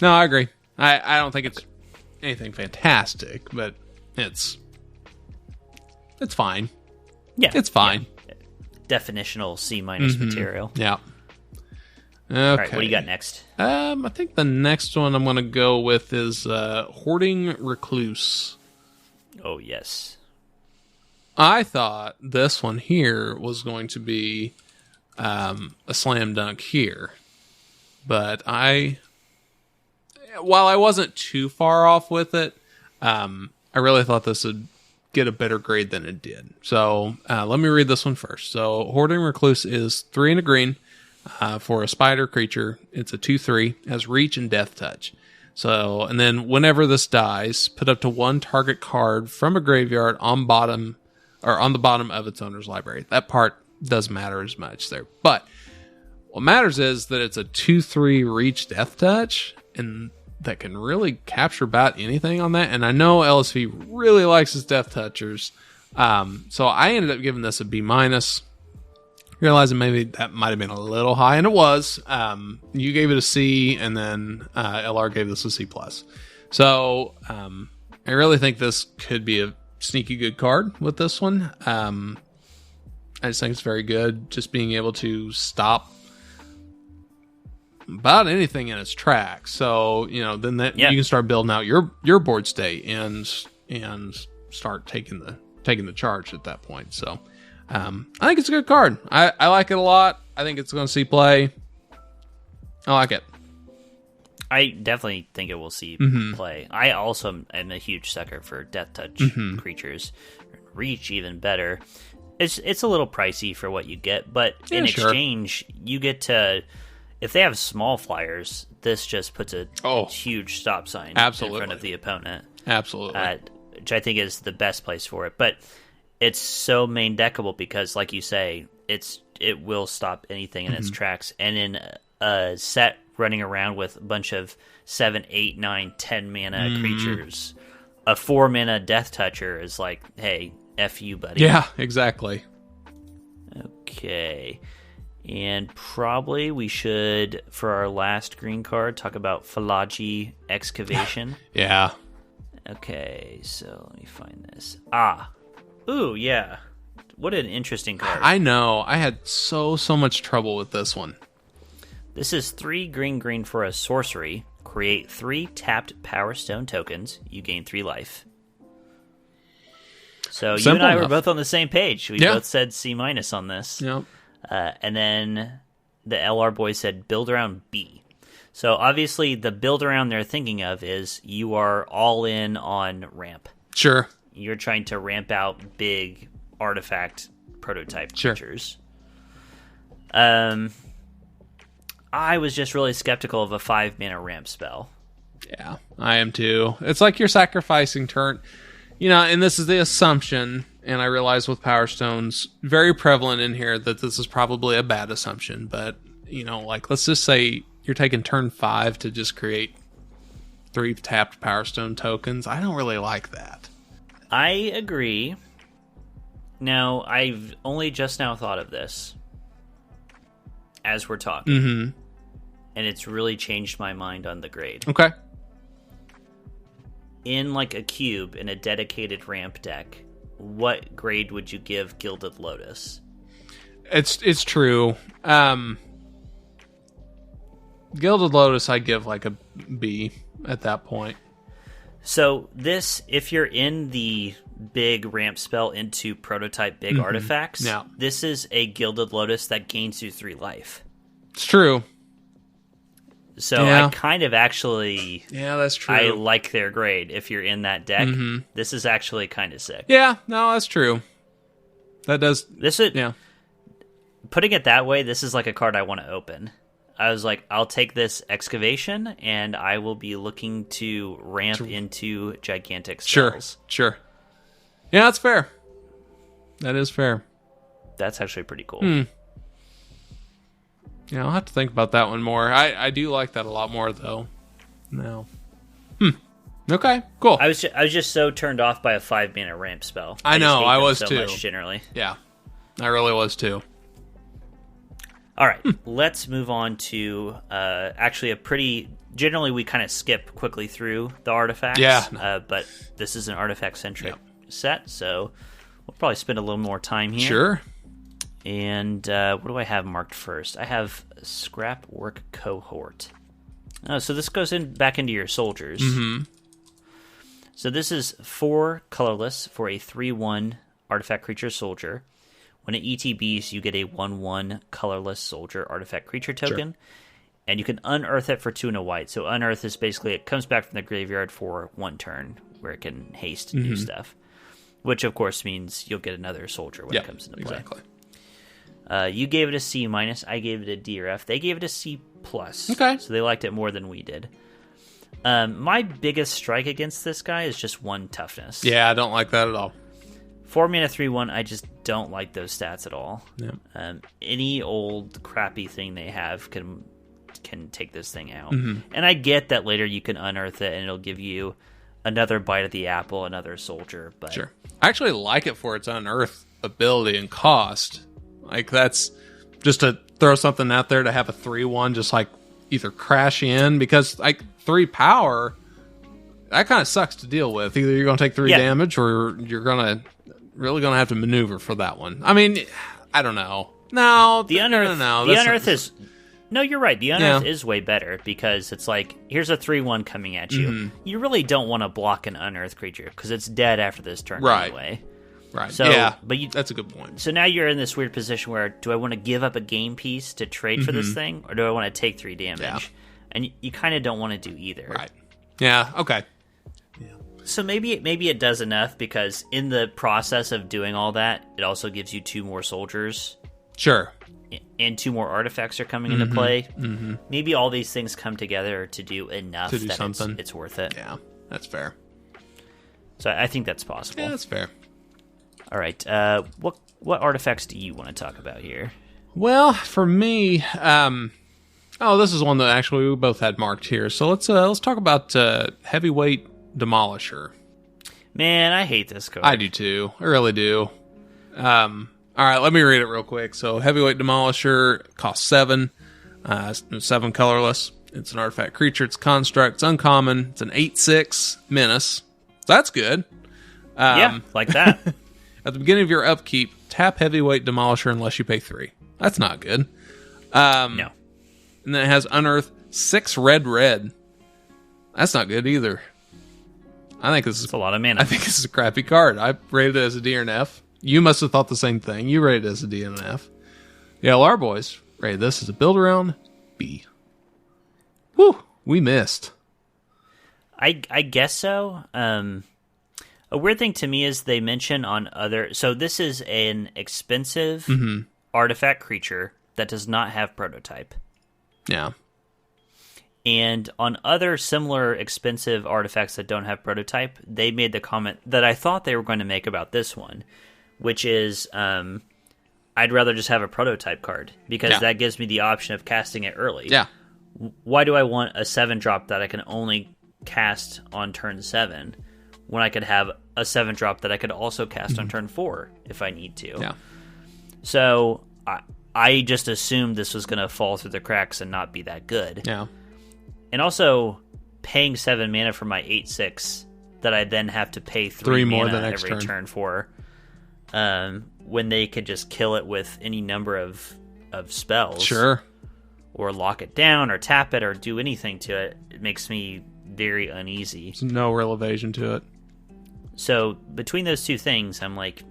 No, I agree. I don't think it's anything fantastic, but it's fine. Yeah. It's fine. Yeah. Definitional C- material. Yeah. Okay. All right, what do you got next? I think the next one I'm going to go with is Hoarding Recluse. Oh, yes. I thought this one here was going to be a slam dunk here. But while I wasn't too far off with it, I really thought this would get a better grade than it did. So let me read this one first. So Hoarding Recluse is 3 and a green. For a spider creature, it's a 2/3, has reach and death touch. So, and then whenever this dies, put up to 1 target card from a graveyard on the bottom of its owner's library. That part doesn't matter as much there. But what matters is that it's a 2/3 reach death touch, and that can really capture about anything on that. And I know LSV really likes his death touchers. So I ended up giving this a B-. Realizing maybe that might have been a little high, and it was. You gave it a C, and then LR gave this a C+. So I really think this could be a sneaky good card with this one. I just think it's very good, just being able to stop about anything in its tracks. So then you can start building out your board state and start taking the charge at that point. So. I think it's a good card. I like it a lot. I think it's going to see play. I like it. I definitely think it will see play. I also am a huge sucker for death touch creatures. Reach even better. It's a little pricey for what you get, but in exchange, you get to... If they have small flyers, this just puts a huge stop sign in front of the opponent. Absolutely. Which I think is the best place for it. But it's so main deckable because, like you say, it will stop anything in its tracks. And in a set running around with a bunch of 7, 8, 9, 10 mana creatures, a 4 mana Death Toucher is like, hey, F you, buddy. Yeah, exactly. Okay. And probably we should, for our last green card, talk about Philology Excavation. Yeah. Okay, so let me find this. Ooh, yeah. What an interesting card. I know. I had so much trouble with this one. This is 3 green for a sorcery. Create 3 tapped Power Stone tokens. You gain 3 life. So Simple you and I enough. were both on the same page. We both said C- on this. Yep. And then the LR boys said build around B. So obviously the build around they're thinking of is you are all in on ramp. Sure. You're trying to ramp out big artifact prototype creatures. I was just really skeptical of a 5 mana ramp spell. Yeah, I am too. It's like you're sacrificing turn. And this is the assumption, and I realize with Power Stones, very prevalent in here that this is probably a bad assumption, but, let's just say you're taking turn 5 to just create 3 tapped Power Stone tokens. I don't really like that. I agree. Now, I've only just now thought of this as we're talking, and it's really changed my mind on the grade. Okay. In like a cube in a dedicated ramp deck, what grade would you give Gilded Lotus? It's true. Gilded Lotus, I give like a B at that point. So this, if you're in the big ramp spell into prototype big artifacts, this is a Gilded Lotus that gains you 3 life. It's true. So I kind of actually... Yeah, that's true. I like their grade. If you're in that deck, this is actually kind of sick. Yeah, no, that's true. That does... Putting it that way, this is like a card I want to open. I was like, I'll take this excavation, and I will be looking to ramp into gigantic spells. Sure. Yeah, that's fair. That is fair. That's actually pretty cool. Yeah, I'll have to think about that one more. I do like that a lot more, though. No. Okay, cool. I was just so turned off by a 5-mana ramp spell. I know, I was so too. much generally. Yeah, I really was too. All right, let's move on to actually a pretty... Generally, we kind of skip quickly through the artifacts. Yeah. But this is an artifact-centric set, so we'll probably spend a little more time here. Sure. And what do I have marked first? I have Scrap Work Cohort. Oh, so this goes back into your soldiers. Mm-hmm. So this is 4 colorless for a 3/1 artifact creature soldier. When it ETBs, you get a 1/1 colorless soldier artifact creature token. Sure. And you can unearth it for 2 and a white. So unearth is basically, it comes back from the graveyard for 1 turn, where it can haste and do stuff. Which, of course, means you'll get another soldier when it comes into play. Exactly. You gave it a C-. I gave it a D or F. They gave it a C+. Okay. So they liked it more than we did. My biggest strike against this guy is just 1 toughness. Yeah, I don't like that at all. 4 mana 3/1. I just don't like those stats at all. Yeah. Any old crappy thing they have can take this thing out. And I get that later you can unearth it and it'll give you another bite at the apple, another soldier. But sure, I actually like it for its unearth ability and cost. Like, that's just to throw something out there to have a 3/1 just like either crash in, because like 3 power, that kind of sucks to deal with. Either you're going to take 3 damage, or you're going to have to maneuver for that one. I mean, I don't know. No, the unearth. No, the unearth is. No, you're right. The unearth is way better, because it's like, here's a 3/1 coming at you. You really don't want to block an unearth creature because it's dead after this turn anyway. Right. So, but that's a good point. So now you're in this weird position where, do I want to give up a game piece to trade for this thing, or do I want to take 3 damage? Yeah. And you kind of don't want to do either. Right. Yeah. Okay. Yeah. So maybe it does enough, because in the process of doing all that, it also gives you 2 more soldiers. Sure. And 2 more artifacts are coming into play. Maybe all these things come together to do enough to do that something. It's worth it. Yeah, that's fair. So I think that's possible. Yeah, that's fair. All right. What artifacts do you want to talk about here? Well, for me, this is one that actually we both had marked here. So let's talk about Heavyweight Demolisher. Man, I hate this card. I do too. I really do. All right, let me read it real quick. So, Heavyweight Demolisher costs 7. 7 colorless. It's an artifact creature. It's construct. It's uncommon. It's an 8/6 menace. So that's good. Yeah, like that. At the beginning of your upkeep, tap Heavyweight Demolisher unless you pay 3. That's not good. No. And then it has unearth 6 red. That's not good either. I think this is a lot of mana. I think this is a crappy card. I rated it as a D or an F. You must have thought the same thing. You rated it as a D and an F. Yeah, well, our boys rated this as a build around B. Whew, we missed. I guess so. A weird thing to me is they mention on other... So this is an expensive artifact creature that does not have prototype. Yeah. And on other similar expensive artifacts that don't have prototype, they made the comment that I thought they were going to make about this one, which is I'd rather just have a prototype card, because that gives me the option of casting it early. Yeah. Why do I want a 7-drop that I can only cast on turn 7 when I could have a 7-drop that I could also cast on turn 4 if I need to? Yeah. So I just assumed this was going to fall through the cracks and not be that good. Yeah. And also, paying 7 mana for my 8/6 that I then have to pay 3 more mana the next every turn for, when they could just kill it with any number of spells. Sure. Or lock it down, or tap it, or do anything to it. It makes me very uneasy. There's no real evasion to it. So, between those two things, I'm like,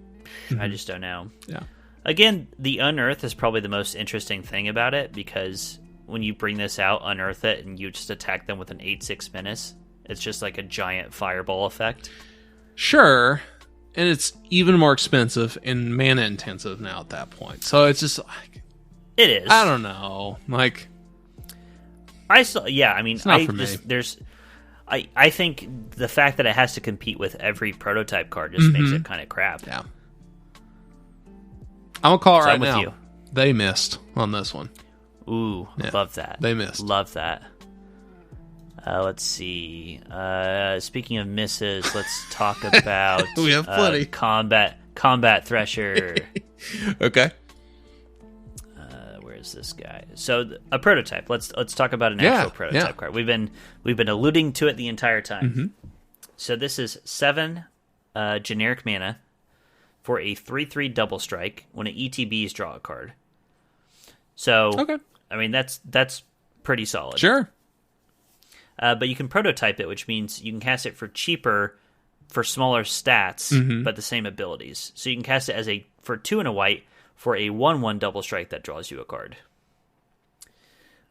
I just don't know. Yeah. Again, the unearth is probably the most interesting thing about it, because when you bring this out, unearth it, and you just attack them with an 8/6 menace, it's just like a giant fireball effect. Sure. And it's even more expensive and mana intensive now at that point. So it's just like... It is. I don't know. Like... I still, yeah, I mean, It's not for me. I think the fact that it has to compete with every prototype card just makes it kind of crap. Yeah. I'm going to call it So right I'm with now. you. They missed on this one. Ooh, Yeah. love that. They missed. Love that. Let's see. Speaking of misses, let's talk about We have plenty. combat thresher. Okay. Where's this guy? So a prototype. Let's talk about an actual prototype card. We've been alluding to it the entire time. So this is 7 generic mana for a 3/3 double strike. When it ETBs, draw a card. So Okay. I mean that's pretty solid. Sure. But you can prototype it, which means you can cast it for cheaper, for smaller stats, but the same abilities. So you can cast it for 2 and a white for a 1/1 double strike that draws you a card.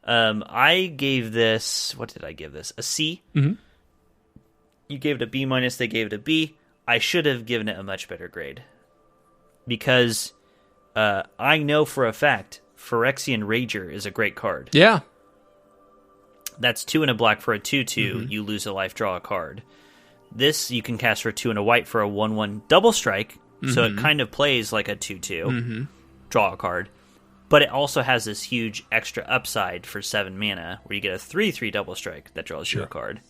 I gave this. What did I give this? A C. You gave it a B minus. They gave it a B. I should have given it a much better grade because I know for a fact Phyrexian Rager is a great card. Yeah. That's 2 and a black for a 2/2. You lose a life, draw a card. This you can cast for 2 and a white for a 1/1 double strike. So it kind of plays like a 2/2. Draw a card. But it also has this huge extra upside for 7 mana where you get a 3/3 double strike that draws you a card.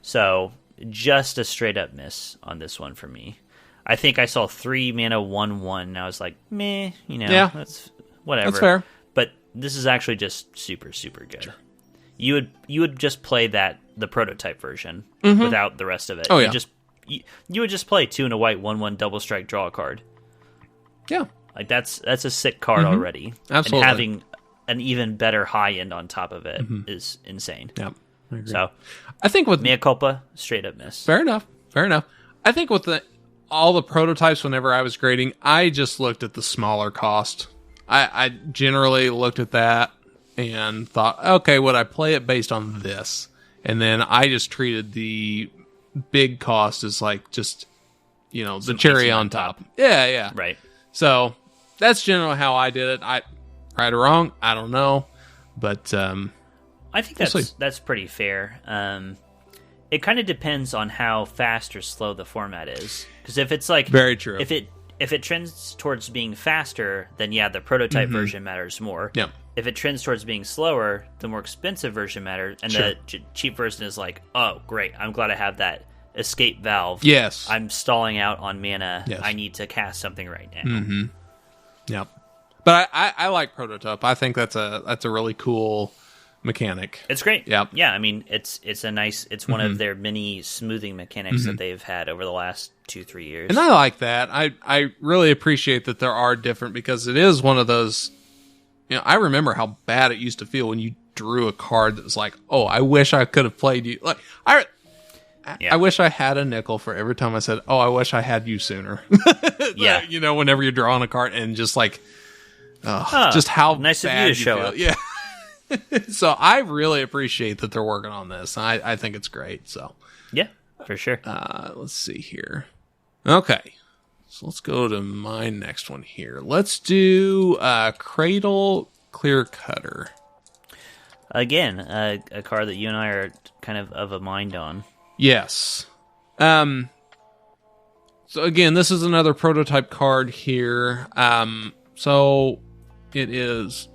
So just a straight up miss on this one for me. I think I saw 3 mana 1/1 and I was like, meh, that's whatever. That's fair. But this is actually just super, super good. Sure. You would just play the prototype version without the rest of it. Oh, yeah. You would just play 2 and a white 1/1 double strike, draw a card. Yeah. Like that's a sick card already. Absolutely. And having an even better high end on top of it is insane. Yeah. I agree. So I think with mea culpa, straight up miss. Fair enough. I think with all the prototypes, whenever I was grading, I just looked at the smaller cost. I generally looked at that and thought, okay, would I play it based on this? And then I just treated the big cost as like just, the cherry on top. Yeah. Right. So that's generally how I did it. Right or wrong, I don't know. But I think we'll that's pretty fair. It kind of depends on how fast or slow the format is. Because if it's like very true. If it trends towards being faster, then yeah, the prototype version matters more. Yeah. If it trends towards being slower, the more expensive version matters, and the cheap version is like, oh, great, I'm glad I have that escape valve. Yes. I'm stalling out on mana. Yes. I need to cast something right now. Yep. But I like prototype. I think that's a really cool mechanic. It's great. Yep. Yeah, I mean, it's one of their many smoothing mechanics that they've had over the last 2-3 years. And I like that. I really appreciate that there are different, because it is one of those, I remember how bad it used to feel when you drew a card that was like, oh, I wish I could have played you. Like I wish I had a nickel for every time I said, oh, I wish I had you sooner. Yeah. Whenever you're drawing a card and just like, just how nice bad of you to show feel. up. Yeah. So I really appreciate that they're working on this. I think it's great. So Yeah, for sure. let's see here. Okay. So let's go to my next one here. Let's do Cradle Clear Cutter. Again, a card that you and I are kind of a mind on. Yes. So again, this is another prototype card here. So it is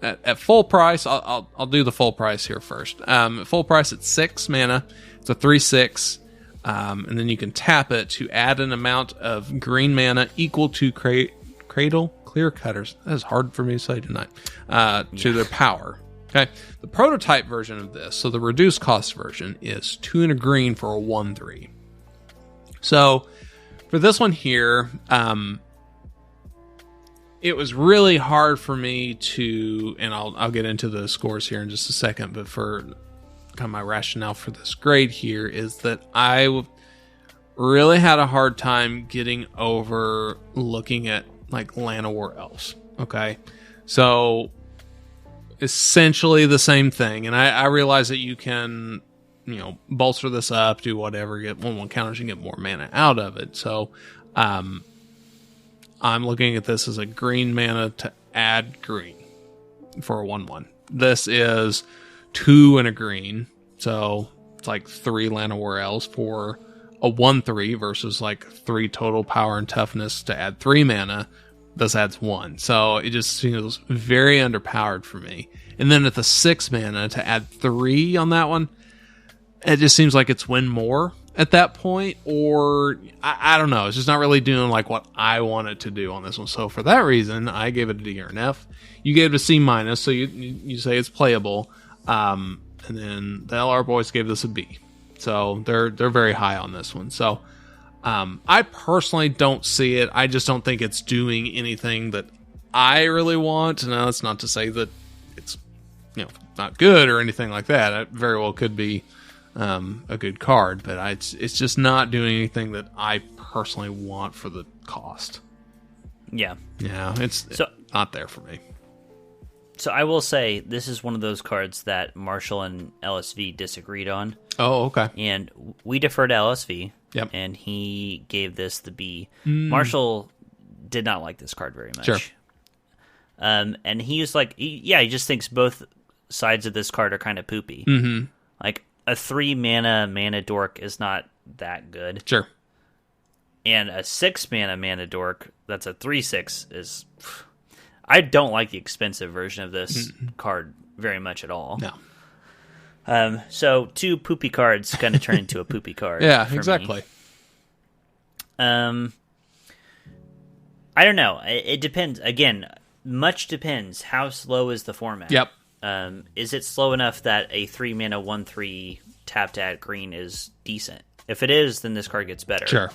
at full price. I'll do the full price here first. At full price, it's 6 mana. It's a 3/6, and then you can tap it to add an amount of green mana equal to Cradle Clear Cutters. That is hard for me to say tonight. To their power. Okay, the prototype version of this, so the reduced cost version, is 2 and a green for a 1/3. So for this one here, it was really hard for me to, and I'll get into the scores here in just a second, but for kind of my rationale for this grade here is that I really had a hard time getting over looking at like Llanowar Elves. Okay, so essentially the same thing, and I realize that you can, bolster this up, do whatever, get 1/1 counters, and get more mana out of it. So, I'm looking at this as a green mana to add green for a 1/1. This is 2 and a green. So it's like 3 Llanowar Elves for a 1/3 versus like 3 total power and toughness to add 3 mana. This adds 1. So it just feels very underpowered for me. And then at the 6 mana to add 3 on that one, it just seems like it's win more at that point. Or I don't know. It's just not really doing like what I want it to do on this one. So for that reason, I gave it a D or an F. You gave it a C minus, so you say it's playable. And then the LR boys gave this a B. So they're very high on this one. So I personally don't see it. I just don't think it's doing anything that I really want. Now, that's not to say that it's not good or anything like that. It very well could be a good card, but it's just not doing anything that I personally want for the cost. Yeah. Yeah, it's not there for me. So I will say this is one of those cards that Marshall and LSV disagreed on. Oh, okay. And we deferred to LSV. Yep. And he gave this the B. Marshall did not like this card very much. Sure. And he was like, he just thinks both sides of this card are kind of poopy. Mm-hmm. Like a 3 mana dork is not that good. Sure. And a 6 mana dork that's a 3/6 is. I don't like the expensive version of this card very much at all. No. So 2 poopy cards kind of turn into a poopy card. Yeah, for exactly. Me. I don't know. It depends. Again, much depends. How slow is the format? Yep. Is it slow enough that a 3 mana 1/3 tapped at green is decent? If it is, then this card gets better. Sure.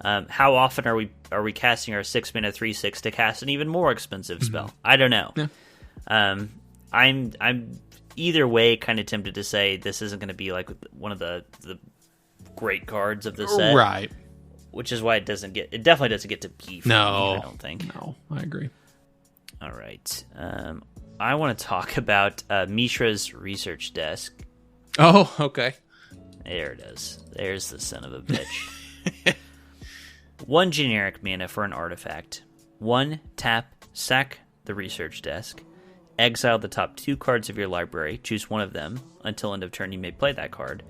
How often are we casting our 6 mana 3/6 to cast an even more expensive spell? I don't know. Yeah. I'm either way kind of tempted to say this isn't going to be like one of the great cards of the set, Right. Which is why it definitely doesn't get to B for me, I don't think. No, I agree. All right. I want to talk about Mishra's research desk. Oh, okay. There it is. There's the son of a bitch. 1 generic mana for an artifact. 1 tap, sack the research desk. Exile the top 2 cards of your library. Choose one of them. Until end of turn, you may play that card.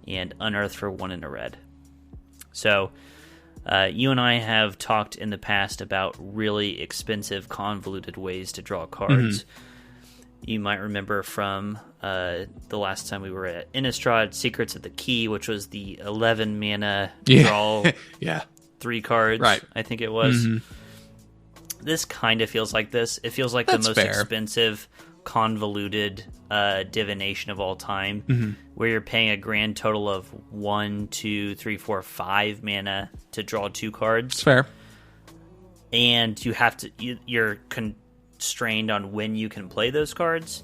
And unearth for 1 in a red. So, you and I have talked in the past about really expensive, convoluted ways to draw cards. You might remember from the last time we were at Innistrad, Secrets of the Key, which was the 11 mana draw Yeah. 3 cards, Right. I think it was. This kind of feels like this. It feels like That's the most fair. expensive, convoluted divination of all time, where you're paying a grand total of 1, 2, 3, 4, 5 mana to draw 2 cards. It's fair. And you have to, you're constrained on when you can play those cards.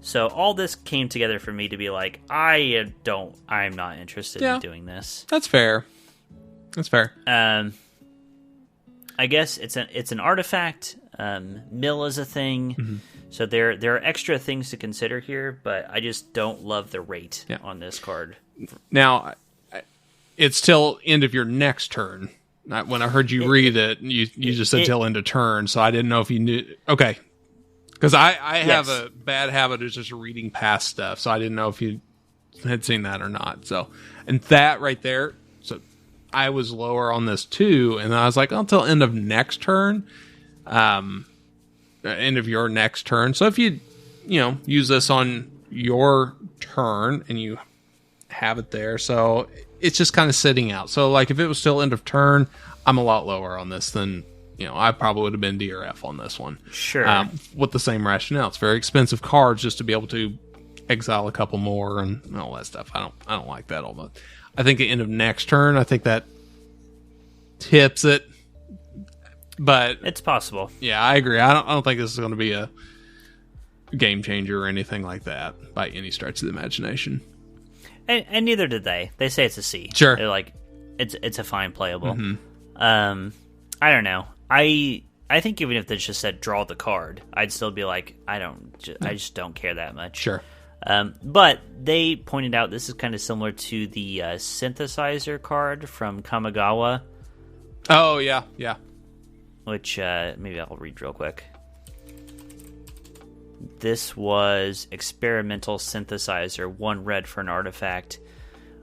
So all this came together for me to be like, I'm not interested in doing this. That's fair. That's fair. I guess it's an artifact. Mill is a thing. So there are extra things to consider here, but I just don't love the rate on this card. Now, it's till end of your next turn. When I heard you read it, you just said till end of turn, so I didn't know if you knew. Okay. Because I have a bad habit of just reading past stuff, so I didn't know if you had seen that or not. So, and that right there, so I was lower on this too, and I was like, until end of next turn, end of your next turn. So if you use this on your turn and you have it there, so it's just kind of sitting out. So like if it was still end of turn, I'm a lot lower on this than I probably would have been D or F on this one. Sure. With the same rationale, it's very expensive cards just to be able to exile a couple more and all that stuff. I don't like that all much. I think at end of next turn, I think that tips it. But it's possible. Yeah, I agree. I don't think this is going to be a game changer or anything like that by any stretch of the imagination. And neither did they. They say it's a C. Sure. They're like, it's a fine playable. I don't know. I think even if they just said draw the card, I'd still be like, I just don't care that much. Sure. But they pointed out this is kind of similar to the synthesizer card from Kamigawa. Oh, yeah, yeah. Which maybe I'll read real quick. This was Experimental Synthesizer, 1 red for an artifact.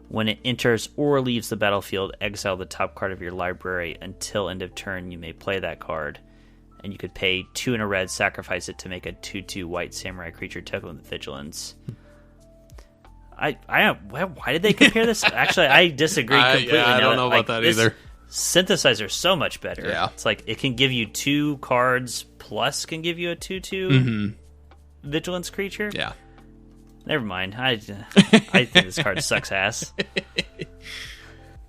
When it enters or leaves the battlefield, exile the top card of your library. Until end of turn, you may play that card. And you could pay 2 and a red, sacrifice it to make a 2/2 white samurai creature token with vigilance. Why did they compare this? Actually, I disagree completely. I don't know about that either. Synthesizer's so much better. Yeah. It's like it can give you 2 cards plus can give you a 2/2 vigilance creature. Yeah. Never mind. I think this card sucks ass.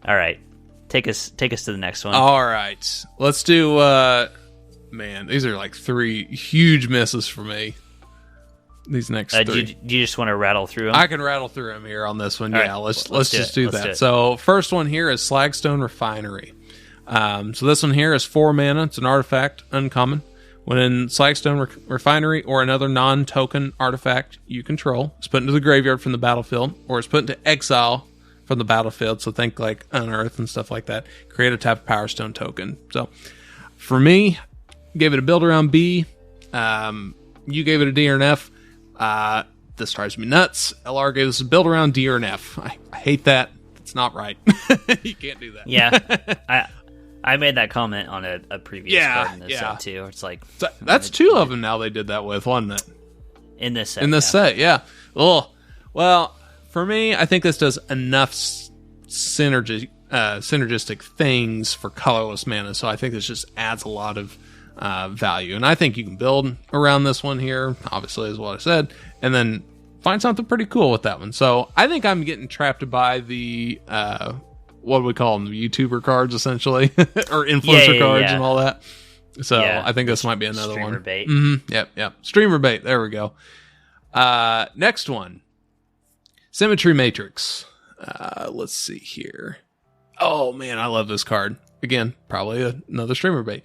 All right, take us to the next one. All right, let's do. Man, these are like 3 huge misses for me. These next 3. Do you just want to rattle through them? I can rattle through them here on this one. All yeah, right, let's just do that. So first one here is Slagstone Refinery. So this one here is 4 mana. It's an artifact, uncommon. When in Slagstone Refinery or another non-token artifact you control is put into the graveyard from the battlefield, or is put into exile from the battlefield, so think like Unearth and stuff like that, create a tap Power Stone token. So for me, gave it a build around B. You gave it a D or an F. This drives me nuts. LR gave us a build around D or an F. I hate that. It's not right. You can't do that. Yeah. I made that comment on a previous card in this set too. It's like that's 2 of them now they did that with, wasn't it? In this set. Set, yeah. Oh, well, for me, I think this does enough synergistic things for colorless mana, so I think this just adds a lot of value. And I think you can build around this one here, obviously, is what I said, and then find something pretty cool with that one. So I think I'm getting trapped by the what do we call them, the YouTuber cards, essentially, or influencer cards and all that. So I think this might be another streamer one. Bait. Yep. Streamer bait. There we go. Next one, Symmetry Matrix. Let's see here. Oh man, I love this card. Again, probably another streamer bait.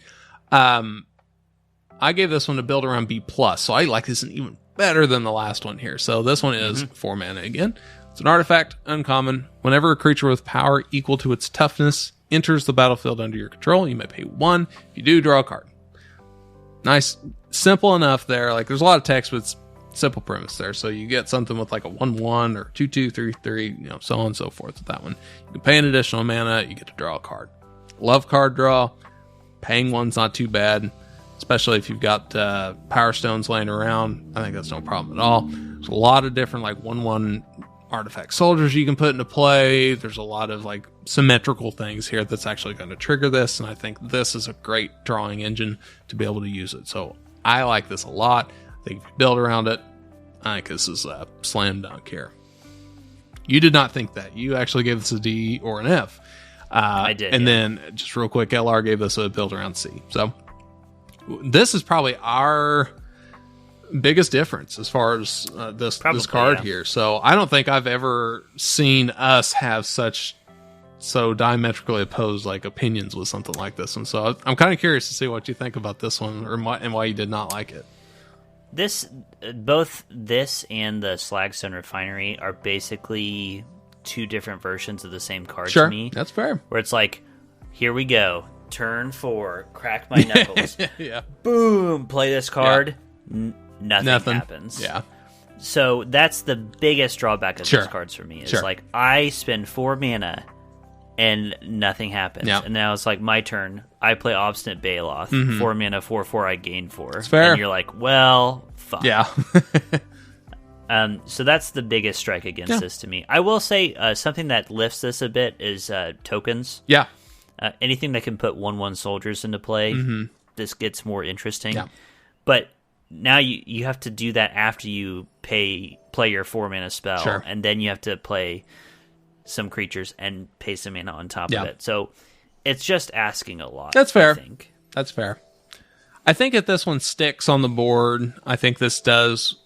I gave this one a build around B+, so I like this one even better than the last one here. So this one is 4 mana again. It's an artifact, uncommon. Whenever a creature with power equal to its toughness enters the battlefield under your control, you may pay 1. If you do, draw a card. Nice. Simple enough there. Like, there's a lot of text, but it's simple premise there. So you get something with like a 1/1 or 2/2, 3/3, so on and so forth with that one. You can pay an additional mana, you get to draw a card. Love card draw. Paying 1's not too bad, especially if you've got Power Stones laying around. I think that's no problem at all. There's a lot of different like 1/1 artifact soldiers you can put into play. There's a lot of like symmetrical things here that's actually going to trigger this, and I think this is a great drawing engine to be able to use it. So I like this a lot. I think if you build around it, I think this is a slam dunk here. You did not think that. You actually gave this a D or an F. I did. And then just real quick, LR gave us a build around C. So this is probably our biggest difference as far as this card here. So I don't think I've ever seen us have so diametrically opposed like opinions with something like this. And so I'm kind of curious to see what you think about this one, and why you did not like it. Both this and the Slagstone Refinery are basically 2 different versions of the same card to me. That's fair. Where it's like, here we go, turn 4, crack my knuckles. Yeah. Boom, play this card. Yeah. Nothing happens. Yeah. So that's the biggest drawback of these cards for me. It's like, I spend 4 mana and nothing happens. Yeah. And now it's like my turn. I play Obstinate Baloth. 4 mana, 4/4, I gain 4. It's fair. And you're like, well, fuck. Yeah. So that's the biggest strike against this to me. I will say something that lifts this a bit is tokens. Yeah. Anything that can put 1/1 soldiers into play, this gets more interesting. Yeah. But now you have to do that after you play your 4 mana spell, and then you have to play some creatures and pay some mana on top of it. So it's just asking a lot. That's fair. I think. That's fair. I think if this one sticks on the board, I think this does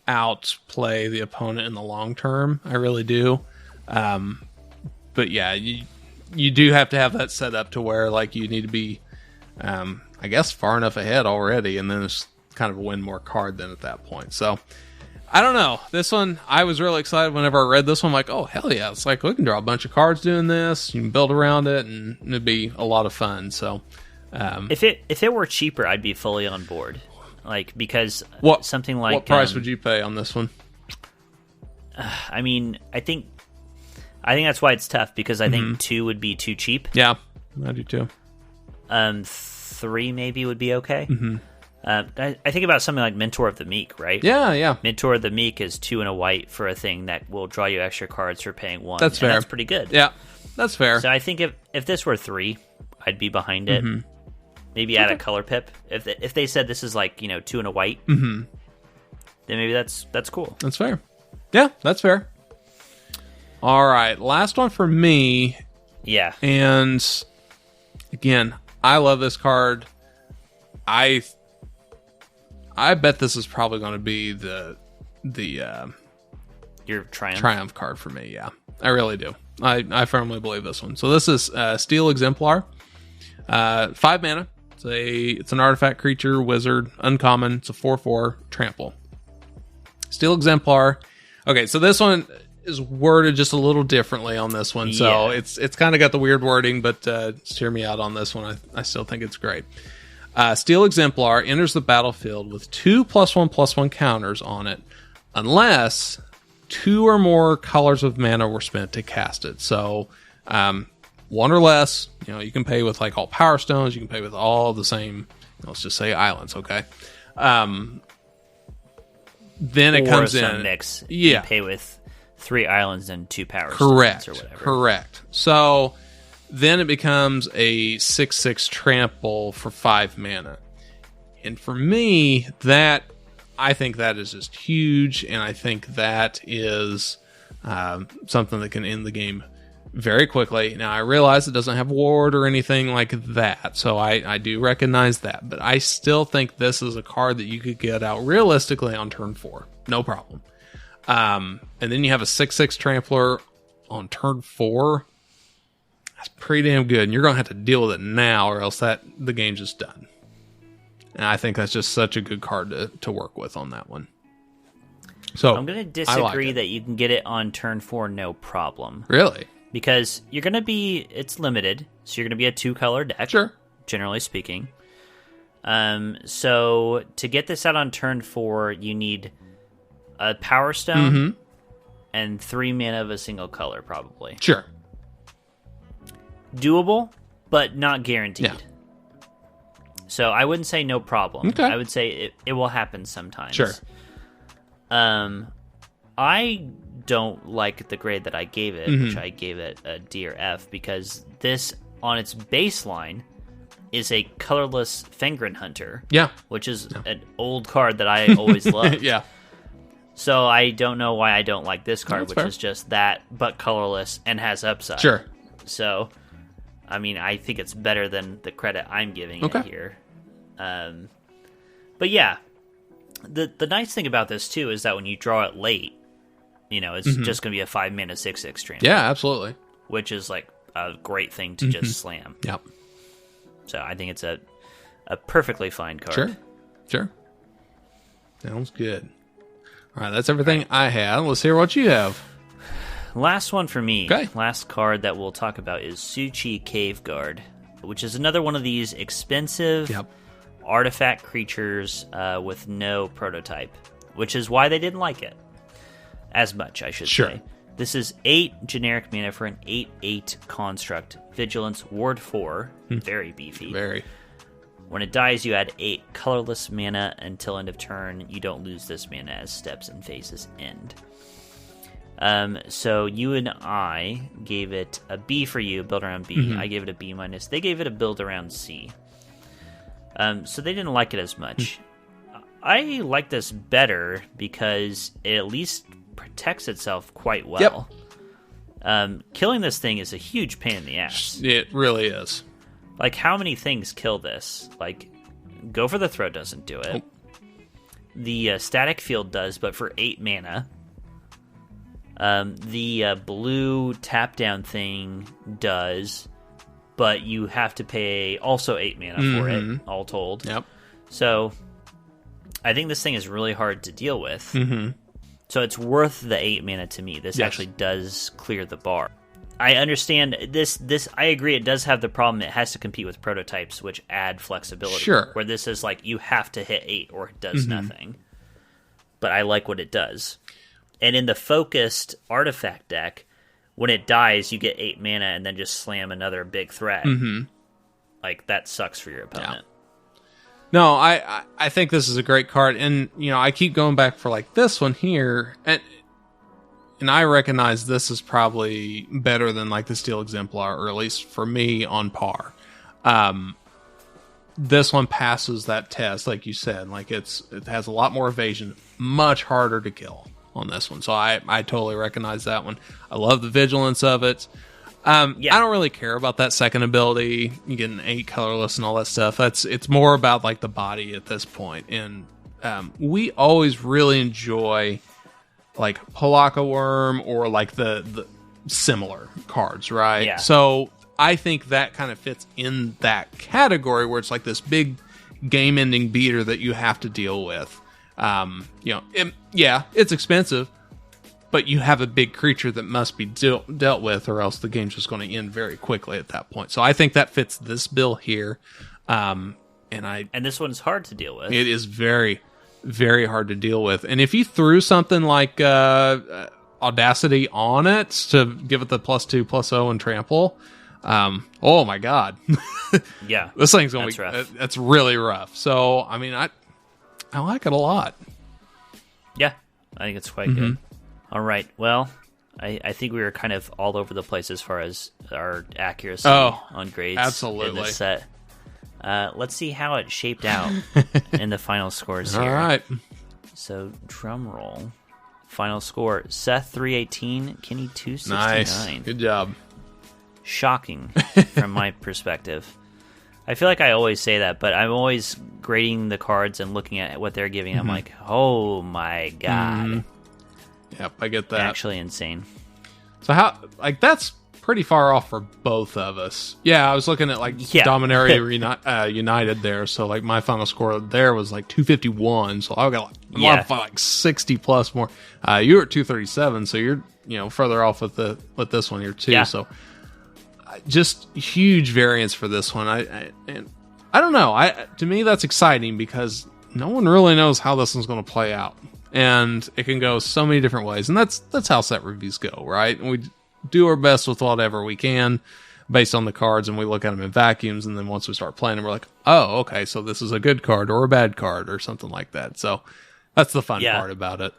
outplay the opponent in the long term. I really do. But yeah, you do have to have that set up to where like you need to be, I guess, far enough ahead already, and then it's kind of win more card than at that point. So I don't know. This one, I was really excited whenever I read this one. I'm like, oh, hell yeah. It's like, we can draw a bunch of cards doing this. You can build around it, and it'd be a lot of fun. So if it were cheaper, I'd be fully on board. Like, because something like... What price would you pay on this one? I mean, I think that's why it's tough, because I think 2 would be too cheap. Yeah, I do too. 3 maybe would be okay. I think about something like Mentor of the Meek, right? Yeah. Mentor of the Meek is 2 and a white for a thing that will draw you extra cards for paying 1. That's fair. That's pretty good. Yeah, that's fair. So I think if this were 3, I'd be behind it. Maybe add a color pip. If they said this is like 2 and a white, then maybe that's cool. That's fair. Yeah, that's fair. All right, last one for me. Yeah. And again, I love this card. I bet this is probably going to be the your Triumph card for me. Yeah, I really do. I firmly believe this one. So this is Steel Exemplar, 5 mana. It's an artifact creature, wizard, uncommon. It's a 4/4 trample. Steel Exemplar. Okay, so this one is worded just a little differently on this one. So it's kind of got the weird wording, but just hear me out on this one. I still think it's great. Steel Exemplar enters the battlefield with 2 +1/+1 counters on it, unless 2 or more colors of mana were spent to cast it. So 1 or less, you can pay with like all Power Stones, you can pay with all the same, let's just say islands, okay? Then it comes in mix. Yeah. You pay with 3 islands and 2 Power Stones or whatever. Correct. So then it becomes a 6/6 trample for 5 mana. And for me, I think that is just huge, and I think that is something that can end the game very quickly. Now, I realize it doesn't have ward or anything like that, so I do recognize that, but I still think this is a card that you could get out realistically on turn 4. No problem. And then you have a 6/6 trampler on turn 4. That's pretty damn good, and you're going to have to deal with it now, or else the game's just done. And I think that's just such a good card to work with on that one. So I'm going to disagree that you can get it on turn 4 no problem. Really? Because it's limited, so you're going to be a 2-color deck, sure, generally speaking. So to get this out on turn 4, you need a Power Stone and 3 mana of a single color, probably. Sure. Doable, but not guaranteed. Yeah. So I wouldn't say no problem. Okay. I would say it will happen sometimes. Sure. I don't like the grade that I gave it, which I gave it a D or F, because this, on its baseline, is a colorless Fengrin Hunter. Yeah. Which is an old card that I always loved. Yeah. So I don't know why I don't like this card, which fair. is just that, but colorless and has upside. Sure. So, I mean, I think it's better than the credit I'm giving it here. But yeah, the nice thing about this, too, is that when you draw it late, it's just going to be a 5-mana 6/6 trample. Yeah, absolutely. Which is like a great thing to just slam. Yep. So I think it's a perfectly fine card. Sure. Sounds good. All right, that's everything I had. Let's hear what you have. Last one for me. Okay. Last card that we'll talk about is Suchi Cave Guard, which is another one of these expensive artifact creatures with no prototype, which is why they didn't like it as much, I should say. This is 8 generic mana for an 8/8 construct. Vigilance, Ward 4. Very beefy. Very. When it dies, you add 8 colorless mana until end of turn. You don't lose this mana as steps and phases end. So you and I gave it a B for you, build around B. I gave it a B minus. They gave it a build around C. So they didn't like it as much. I like this better because it at least protects itself quite well. Killing this thing is a huge pain in the ass. It really is. Like, how many things kill this? Like, Go for the Throat doesn't do it. The Static Field does, but for 8 mana. The blue tap down thing does, but you have to pay also 8 mana for it, all told. So I think this thing is really hard to deal with. So it's worth the 8 mana to me. This actually does clear the bar. I understand this. I agree. It does have the problem. It has to compete with prototypes, which add flexibility. Sure. Where this is like you have to hit 8 or it does nothing. But I like what it does. And in the focused artifact deck, when it dies, you get 8 mana and then just slam another big threat. Like that sucks for your opponent. Yeah. No, I think this is a great card, and I keep going back for like this one here, and I recognize this is probably better than like the Steel Exemplar, or at least for me on par. This one passes that test, like you said. Like it has a lot more evasion, much harder to kill on this one. So I totally recognize that one. I love the vigilance of it. I don't really care about that second ability. You get an 8 colorless and all that stuff. It's more about like the body at this point. And we always really enjoy like Polaka Worm or like the similar cards, right? Yeah. So I think that kind of fits in that category where it's like this big game-ending beater that you have to deal with. It's expensive, but you have a big creature that must be dealt with, or else the game's just going to end very quickly at that point. So I think that fits this bill here. And this one's hard to deal with. It is very, very hard to deal with. And if you threw something like Audacity on it to give it the +2/+0 and trample, oh my god. Yeah. This thing's going to be rough. That's really rough. So, I mean, I like it a lot. Yeah, I think it's quite good. All right, well, I think we were kind of all over the place as far as our accuracy on grades absolutely. in this set. Let's see how it shaped out in the final scores here. All right. So, drum roll. Final score, Seth 318, Kenny 269. Nice. Good job. Shocking from my perspective. I feel like I always say that, but I'm always grading the cards and looking at what they're giving. I'm like, oh my god. Yep, I get that. Actually insane. So how, like, that's pretty far off for both of us. Yeah, I was looking at, like, Dominaria United there, so, like, my final score there was, like, 251, so I got, like 60 plus more. You were at 237, so you're, further off with this one here, too, so just huge variance for this one. And I don't know. To me, that's exciting because no one really knows how this one's going to play out, and it can go so many different ways. And that's how set reviews go, right? And we do our best with whatever we can based on the cards, and we look at them in vacuums. And then once we start playing them, we're like, oh, okay, so this is a good card or a bad card or something like that. So that's the fun part about it.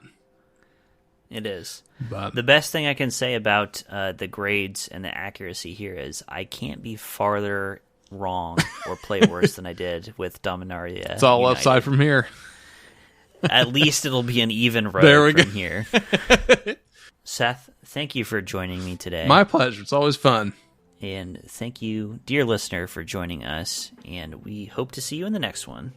It is. But the best thing I can say about the grades and the accuracy here is I can't be farther wrong or play worse than I did with Dominaria. It's all United. upside from here. At least it'll be an even road There we from go. here. Seth, thank you for joining me today. My pleasure. It's always fun. And thank you, dear listener, for joining us. And we hope to see you in the next one.